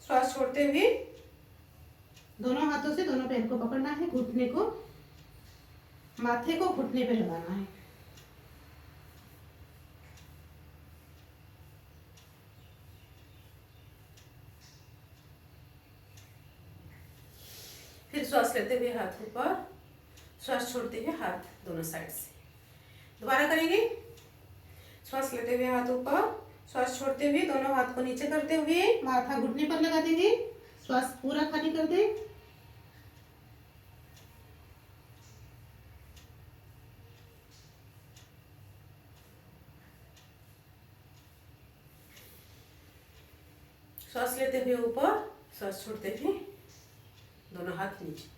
श्वास छोड़ते हुए
दोनों हाथों से दोनों पैर को पकड़ना है, घुटने को, माथे को घुटने पे लगाना है।
फिर श्वास लेते हुए हाथ ऊपर, श्वास छोड़ते हुए हाथ दोनों साइड से। दोबारा करेंगे। श्वास लेते हुए हाथ ऊपर, श्वास छोड़ते हुए दोनों हाथ को नीचे करते हुए
माथा घुटने पर लगा देंगे। श्वास पूरा खाली कर दे।
श्वास लेते हुए ऊपर, श्वास छोड़ते हुए दोनों हाथ नीचे।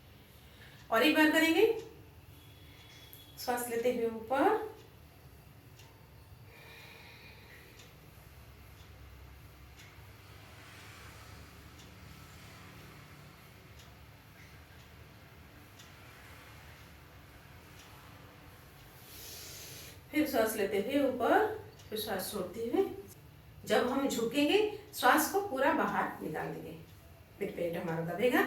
और एक बार करेंगे। श्वास लेते हुए ऊपर, फिर श्वास लेते हुए ऊपर, फिर श्वास छोड़ते हुए। जब हम झुकेंगे श्वास को पूरा बाहर निकाल देंगे, फिर पेट हमारा दबेगा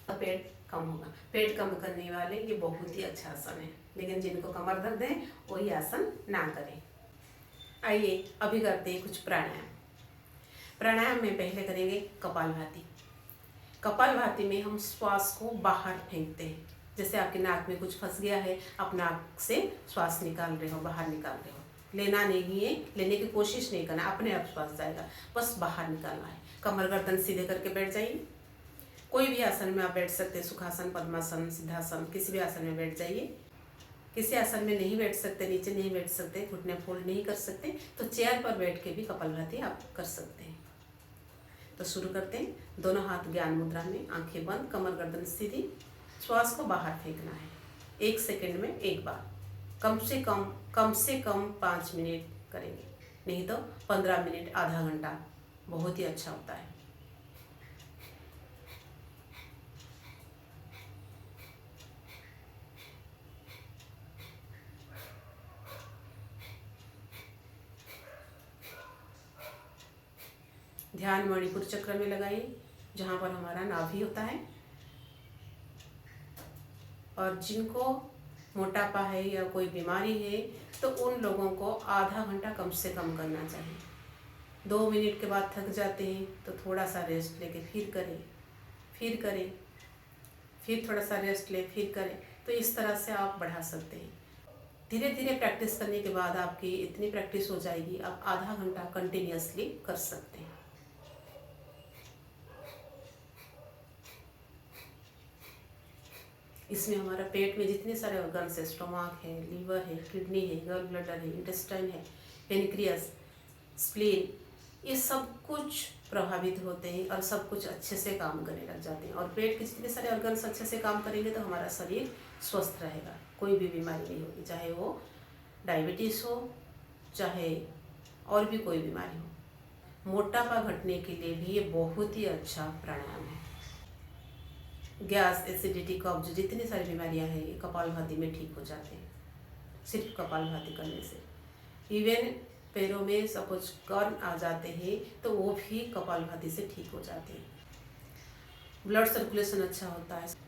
तो पेट कम होगा। पेट कम करने वाले ये बहुत ही अच्छा आसन है, लेकिन जिनको कमर दर्द है वो ये आसन ना करें। आइए अभी करते हैं कुछ प्राणायाम। प्राणायाम में पहले करेंगे कपालभाति। कपालभाति में हम श्वास को बाहर फेंकते हैं। जैसे आपके नाक में कुछ फंस गया है, आप नाक से श्वास निकाल रहे हो, बाहर निकाल रहे हो। लेना नहीं है, लेने की कोशिश नहीं करना, अपने आप श्वास जाएगा, बस बाहर निकालना है। कमर गर्दन सीधे करके बैठ जाइए। कोई भी आसन में आप बैठ सकते हैं, सुखासन, पद्मासन, सिद्धासन, किसी भी आसन में बैठ जाइए। किसी आसन में नहीं बैठ सकते, नीचे नहीं बैठ सकते, घुटने फोल्ड नहीं कर सकते, तो चेयर पर बैठ के भी कपालभाति आप कर सकते हैं। तो शुरू करते हैं। दोनों हाथ ज्ञान मुद्रा में, आंखें बंद, कमर गर्दन सीधी, श्वास को बाहर फेंकना है 1 सेकंड में एक बार। कम से कम 5 मिनट करेंगे, नहीं तो 15 मिनट, आधा घंटा बहुत ही अच्छा होता है। ध्यान मणिपुर चक्र में लगाइए, जहाँ पर हमारा नाभि होता है। और जिनको मोटापा है या कोई बीमारी है तो उन लोगों को आधा घंटा कम से कम करना चाहिए। 2 मिनट के बाद थक जाते हैं तो थोड़ा सा रेस्ट लेके फिर करें, फिर करें, फिर थोड़ा सा रेस्ट लें, फिर करें। तो इस तरह से आप बढ़ा सकते हैं। धीरे धीरे प्रैक्टिस करने के बाद आपकी इतनी प्रैक्टिस हो जाएगी, आप आधा घंटा कंटिन्यूअसली कर सकते हैं। इसमें हमारा पेट में जितने सारे ऑर्गन्स है, स्टोमक है, लीवर है, किडनी है, गॉल ब्लैडर है, इंटेस्टाइन है, पेनक्रियास, स्प्लीन, ये सब कुछ प्रभावित होते हैं और सब कुछ अच्छे से काम करने लग जाते हैं। और पेट के जितने सारे ऑर्गन्स अच्छे से काम करेंगे तो हमारा शरीर स्वस्थ रहेगा, कोई भी बीमारी नहीं होगी, चाहे वो डायबिटीज़ हो, चाहे और भी कोई बीमारी हो। मोटापा घटने के लिए भी ये बहुत ही अच्छा प्राणायाम है। गैस, एसिडिटी, कब्ज, जितनी सारी बीमारियां हैं ये कपालभाति में ठीक हो जाते हैं, सिर्फ कपालभाति करने से। इवन पैरों में सपोज कर्ण आ जाते हैं तो वो भी कपालभाति से ठीक हो जाते हैं। ब्लड सर्कुलेशन अच्छा होता है।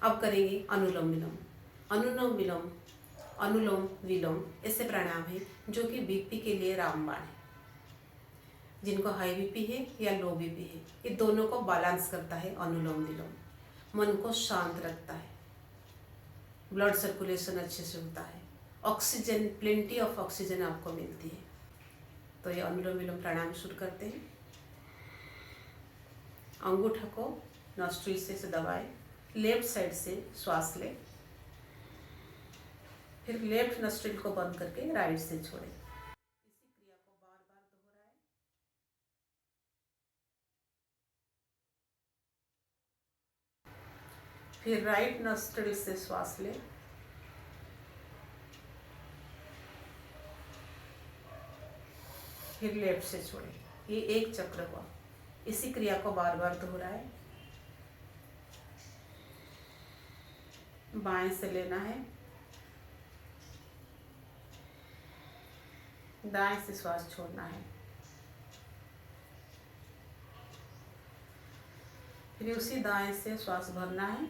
अब करेंगे अनुलोम विलोम। अनुलोम विलोम, अनुलोम विलोम ऐसे प्राणायाम है जो कि बीपी के लिए रामबाण है। जिनको हाई बीपी है या लो बीपी है, ये दोनों को बैलेंस करता है अनुलोम विलोम। मन को शांत रखता है, ब्लड सर्कुलेशन अच्छे से होता है, ऑक्सीजन, प्लेंटी ऑफ ऑक्सीजन आपको मिलती है। तो ये अनुलोम विलोम प्राणायाम शुरू करते हैं। अंगूठा को नॉस्ट्रिल से दबाएं, लेफ्ट साइड से श्वास लें, फिर लेफ्ट नॉस्ट्रिल को बंद करके राइट से छोड़ें। इसी क्रिया को बार बार दोहराएं। फिर राइट नॉस्ट्रिल से श्वास लें, फिर लेफ्ट से छोड़ें। ये एक चक्र हुआ। इसी क्रिया को बार बार दोहराएं। बाएं से लेना है, दाएं से श्वास छोड़ना है, फिर उसी दाएं से श्वास भरना है,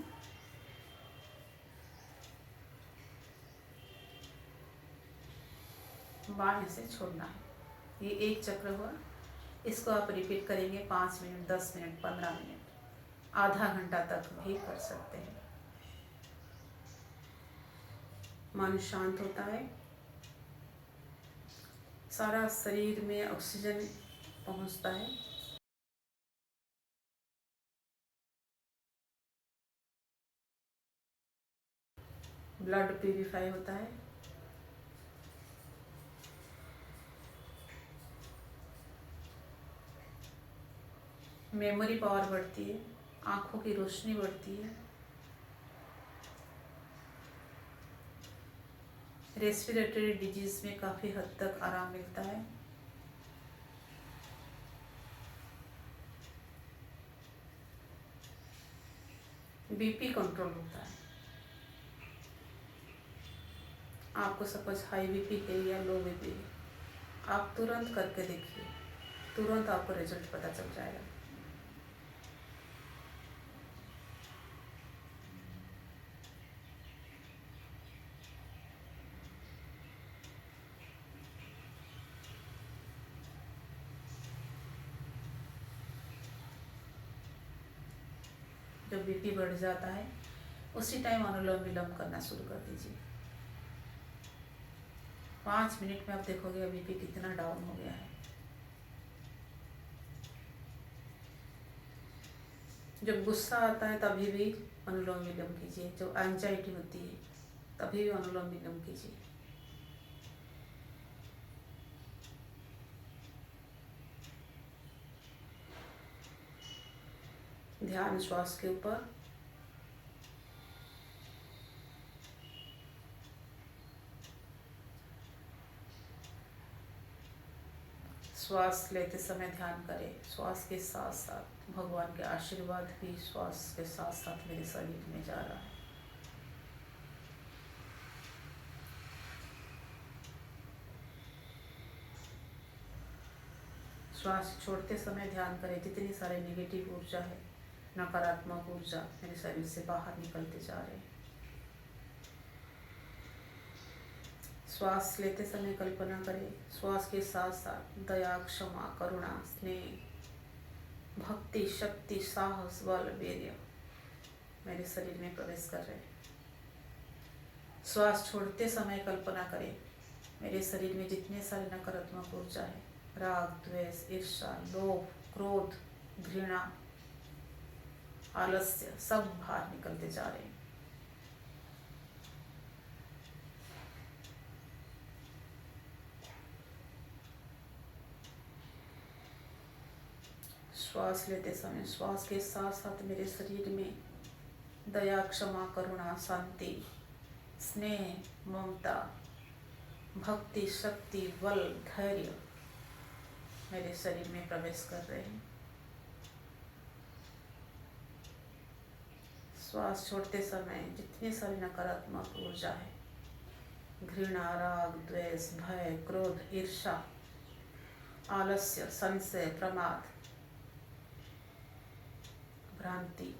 बाएं से छोड़ना है। ये एक चक्र हुआ। इसको आप रिपीट करेंगे 5 मिनट, 10 मिनट, 15 मिनट, आधा घंटा तक भी कर सकते हैं। मन शांत होता है, सारा शरीर में ऑक्सीजन पहुंचता है। ब्लड प्यूरिफाई होता है। मेमोरी पावर बढ़ती है, आँखों की रोशनी बढ़ती है, रेस्पिरेटरी डिजीज में काफ़ी हद तक आराम मिलता है। बीपी कंट्रोल होता है। आपको सपोज हाई बीपी है या लो बीपी है, आप तुरंत करके देखिए, तुरंत आपको रिजल्ट पता चल जाएगा। जब बीपी बढ़ जाता है उसी टाइम अनुलोम विलोम करना शुरू कर दीजिए। 5 मिनट में आप देखोगे बीपी कितना डाउन हो गया है। जब गुस्सा आता है तभी भी अनुलोम विलोम कीजिए। जब एंजाइटी होती है तभी भी अनुलोम विलोम कीजिए। ध्यान श्वास के ऊपर। श्वास लेते समय ध्यान करें, श्वास के साथ साथ भगवान के आशीर्वाद भी श्वास के साथ साथ मेरे शरीर में जा रहा है। श्वास छोड़ते समय ध्यान करें, जितनी सारे नेगेटिव ऊर्जा है, नकारात्मक ऊर्जा मेरे शरीर से बाहर निकलते जा रहे हैं। श्वास लेते समय कल्पना करें, श्वास के साथ साथ दया, क्षमा, करुणा, स्नेह, भक्ति, शक्ति, साहस, बल, वीर्य मेरे शरीर में प्रवेश कर रहे हैं। श्वास छोड़ते समय कल्पना करें, मेरे शरीर में जितने सारे नकारात्मक ऊर्जा है, राग, द्वेष, ईर्ष्या, लोभ, क्रोध, घृणा, आलस्य, सब बाहर निकलते जा रहे हैं। श्वास लेते समय श्वास के साथ साथ मेरे शरीर में दया, क्षमा, करुणा, शांति, स्नेह, ममता, भक्ति, शक्ति, बल, धैर्य मेरे शरीर में प्रवेश कर रहे हैं। श्वास छोड़ते समय जितने सारी नकारात्मक ऊर्जा है, घृणा, राग, द्वेष, भय, क्रोध, ईर्ष्या, आलस्य, संशय, प्रमाद, भ्रांति,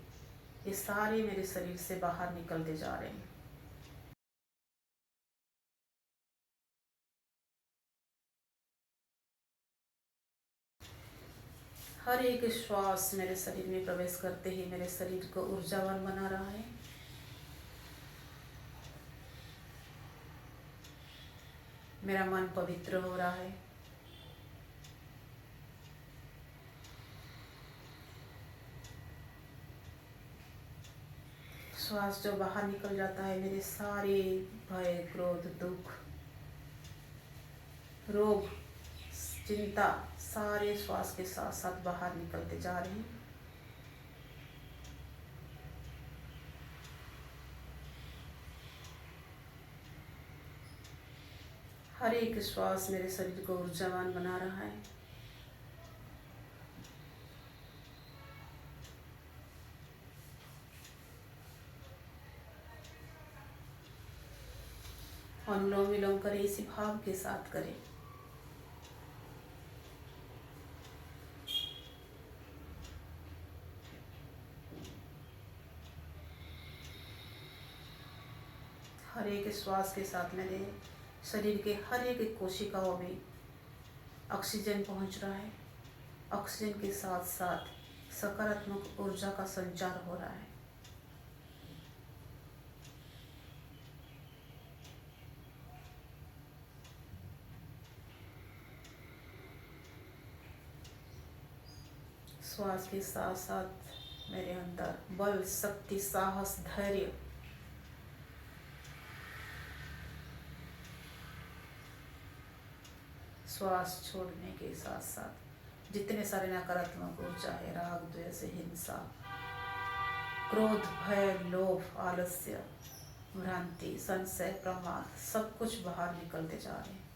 ये सारे मेरे शरीर से बाहर निकलते जा रहे हैं। हर एक श्वास मेरे शरीर में प्रवेश करते ही मेरे शरीर को ऊर्जावान बना रहा है। मेरा मन पवित्र हो रहा है। श्वास जो बाहर निकल जाता है, मेरे सारे भय, क्रोध, दुख, रोग, चिंता सारे श्वास के साथ साथ बाहर निकलते जा रहे हैं। हर एक श्वास मेरे शरीर को ऊर्जावान बना रहा है। अनुलोम विलोम करें, इसी भाव के साथ करें। हर एक श्वास के साथ मेरे शरीर के हर एक कोशिकाओं में ऑक्सीजन पहुंच रहा है। ऑक्सीजन के साथ साथ सकारात्मक ऊर्जा का संचार हो रहा है। श्वास के साथ साथ मेरे अंदर बल, शक्ति, साहस, धैर्य, श्वास छोड़ने के साथ साथ जितने सारे नकारात्मक ऊर्जा है, राग द्वेष हिंसा क्रोध भय लोभ आलस्य भ्रांति संशय प्रमाद सब कुछ बाहर निकलते जा रहे हैं।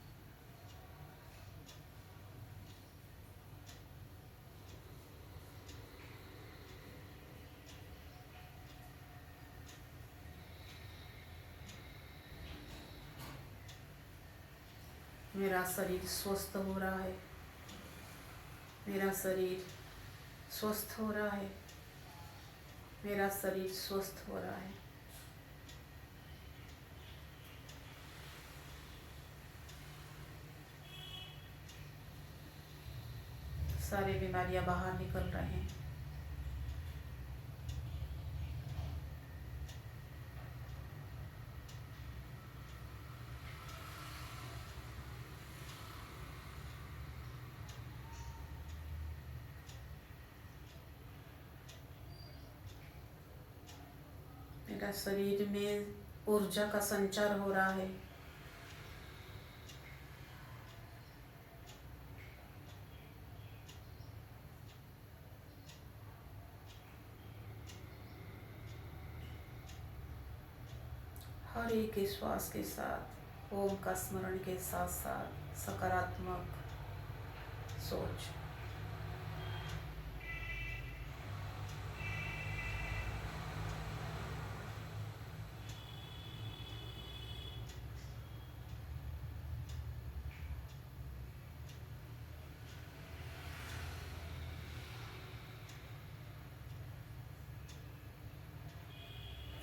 मेरा शरीर स्वस्थ हो रहा है, मेरा शरीर स्वस्थ हो रहा है, मेरा शरीर स्वस्थ हो रहा है। सारी बीमारियां बाहर निकल रहे हैं। मेरा शरीर में ऊर्जा का संचार हो रहा है। हर एक श्वास के साथ ओम का स्मरण के साथ साथ सकारात्मक सोच।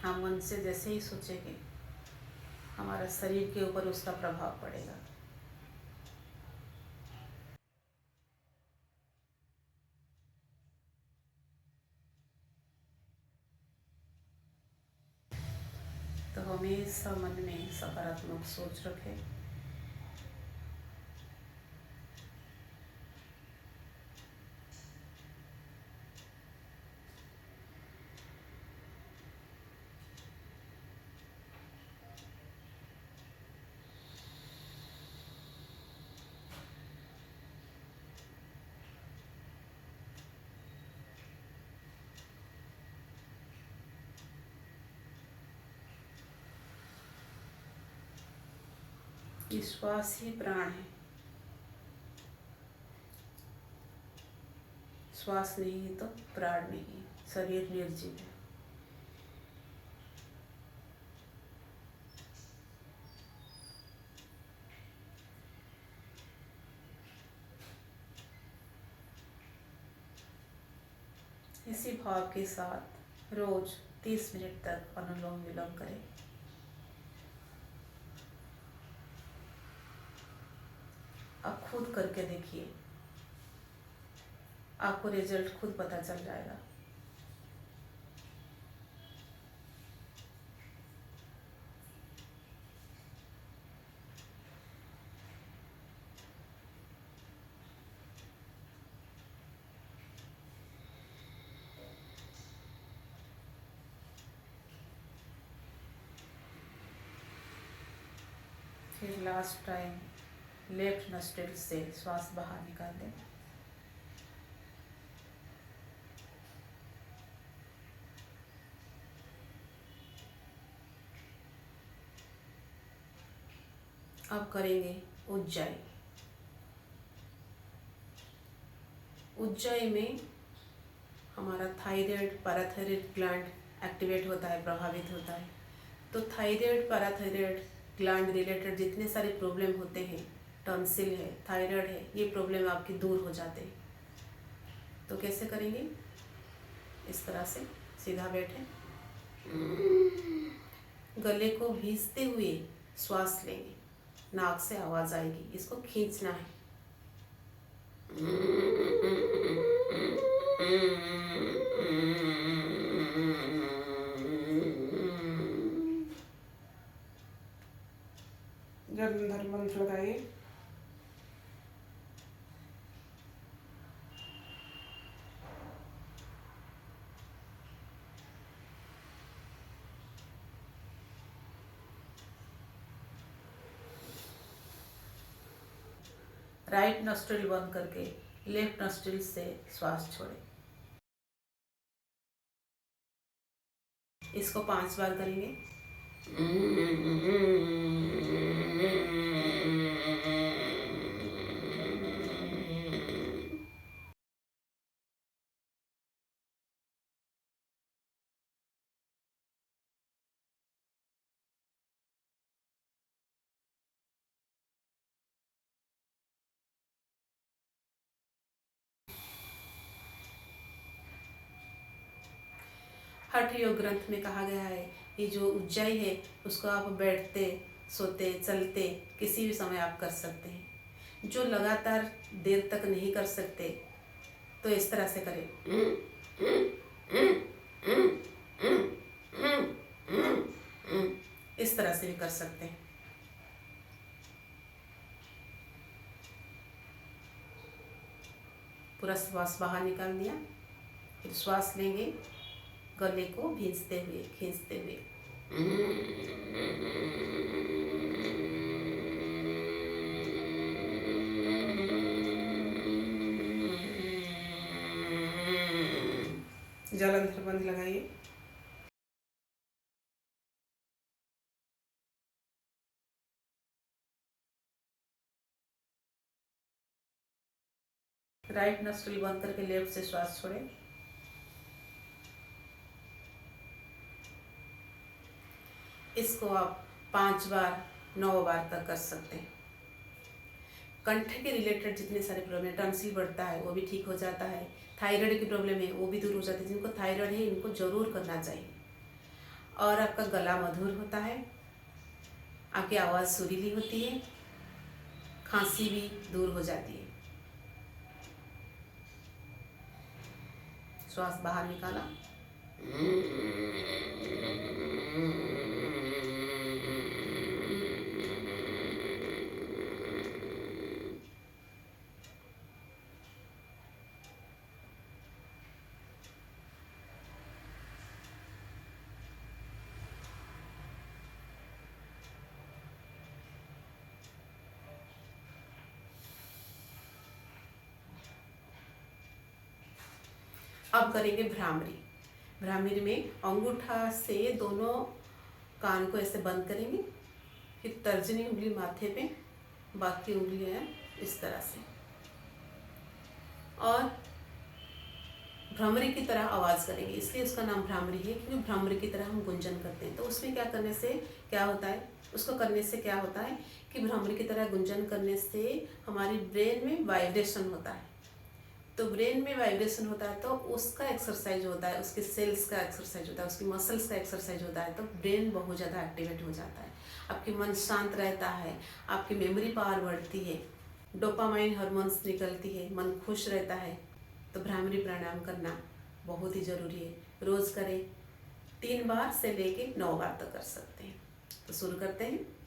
हम मन से जैसे ही सोचेंगे हमारा शरीर के ऊपर उसका प्रभाव पड़ेगा। तो हमेशा मन में सकारात्मक सोच रखें। श्वास ही प्राण है। श्वास नहीं है तो प्राण नहीं, शरीर निर्जीव है। इसी भाव के साथ रोज 30 मिनट तक अनुलोम विलोम करें। आप खुद करके देखिए, आपको रिजल्ट खुद पता चल जाएगा। फिर लास्ट टाइम लेफ्ट नोस्ट्रिल से श्वास बाहर निकाल दें। अब करेंगे उज्जाई। उज्जाई में हमारा थायराइड पैराथायराइड ग्लैंड एक्टिवेट होता है, प्रभावित होता है। तो थायराइड पैराथायराइड ग्लैंड रिलेटेड जितने सारे प्रॉब्लम होते हैं, टॉन्सिल है, थायराइड है, ये प्रॉब्लम आपकी दूर हो जाते हैं। तो कैसे करेंगे? इस तरह से सीधा बैठे, गले को भींचते हुए श्वास लेंगे, नाक से आवाज आएगी, इसको खींचना है। गर्म थर्मल लगाइए। राइट नोस्ट्रिल बंद करके लेफ्ट नॉस्ट्रिल से श्वास छोड़ें। इसको 5 बार करेंगे। हठ योग ग्रंथ में कहा गया है कि जो ऊंचाई है उसको आप बैठते, सोते, चलते किसी भी समय आप कर सकते हैं। जो लगातार देर तक नहीं कर सकते तो इस तरह से करें। इस तरह से भी कर सकते हैं। पूरा श्वास बाहर निकाल दिया, फिर श्वास लेंगे गले को भींचते हुए, खींचते हुए। जलंधर बंद लगाइए। राइट नॉस्ट्रिल बंद करके लेफ्ट से श्वास छोड़ें। इसको आप 5 बार 9 बार तक कर सकते हैं। कंठ के रिलेटेड जितने सारे प्रॉब्लम है, टॉन्सिल बढ़ता है वो भी ठीक हो जाता है, थायराइड की प्रॉब्लम है वो भी दूर हो जाती है। जिनको थायराइड है इनको जरूर करना चाहिए। और आपका गला मधुर होता है, आपकी आवाज़ सुरीली होती है, खांसी भी दूर हो जाती है। श्वास बाहर निकाला, अब करेंगे भ्रामरी। भ्रामरी में अंगूठा से दोनों कान को ऐसे बंद करेंगे, फिर तर्जनी उंगली माथे पे, बाकी उंगलियां इस तरह से, और भ्रामरी की तरह आवाज़ करेंगे। इसलिए उसका नाम भ्रामरी है क्योंकि भ्रामरी की तरह हम गुंजन करते हैं। तो उसमें क्या करने से क्या होता है, उसको करने से क्या होता है कि भ्रामरी की तरह गुंजन करने से हमारी ब्रेन में वाइब्रेशन होता है। तो ब्रेन में वाइब्रेशन होता है तो उसका एक्सरसाइज होता है, उसके सेल्स का एक्सरसाइज होता है, उसकी मसल्स का एक्सरसाइज होता है, तो ब्रेन बहुत ज़्यादा एक्टिवेट हो जाता है। आपकी मन शांत रहता है, आपकी मेमोरी पावर बढ़ती है, डोपामाइन हार्मोन्स निकलती है, मन खुश रहता है। तो भ्रामरी प्राणायाम करना बहुत ही ज़रूरी है। रोज़ करें, 3 बार से लेके 9 बार तक कर सकते हैं। तो शुरू करते हैं।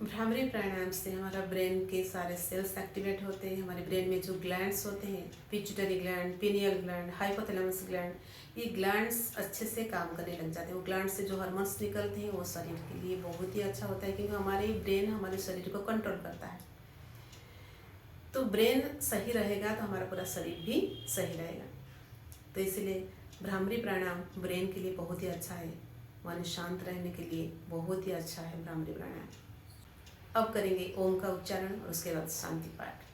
भ्रामरी प्राणायाम से हमारा ब्रेन के सारे सेल्स एक्टिवेट होते हैं। हमारे ब्रेन में जो ग्लैंड्स होते हैं, pituitary gland, pineal gland, hypothalamus gland, ये ग्लैंड्स अच्छे से काम करने लग जाते हैं। वो ग्लैंड से जो हार्मोन्स निकलते हैं वो शरीर के लिए बहुत ही अच्छा होता है, क्योंकि हमारे ब्रेन हमारे शरीर को कंट्रोल करता है। तो ब्रेन सही रहेगा तो हमारा पूरा शरीर भी सही रहेगा। तो इसलिए भ्रामरी प्राणायाम ब्रेन के लिए बहुत ही अच्छा है, मन शांत रहने के लिए बहुत ही अच्छा है भ्रामरी प्राणायाम। अब करेंगे ओम का उच्चारण और उसके बाद शांति पाठ।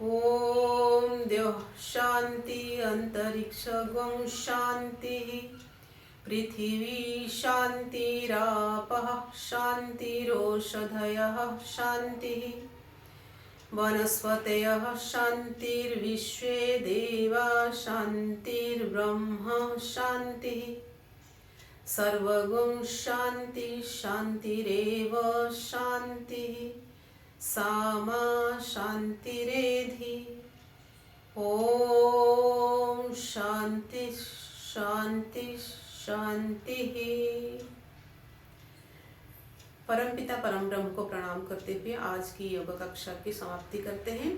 ओम द्यौः शांति अंतरिक्षं शांतिः पृथिवी शांतिरापः शांतिरोषधयः शांतिः वनस्पतयः शांतिर्विश्वे देवा शांतिर्ब्रह्म शांतिः सर्वगुण शांति शांतिरेव शांतिः सामा शांतिरेधि। ओम शांति शांति शांति। परमपिता परम ब्रह्म को प्रणाम करते हुए आज की योग कक्षा की समाप्ति करते हैं।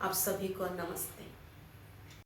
आप सभी को नमस्ते।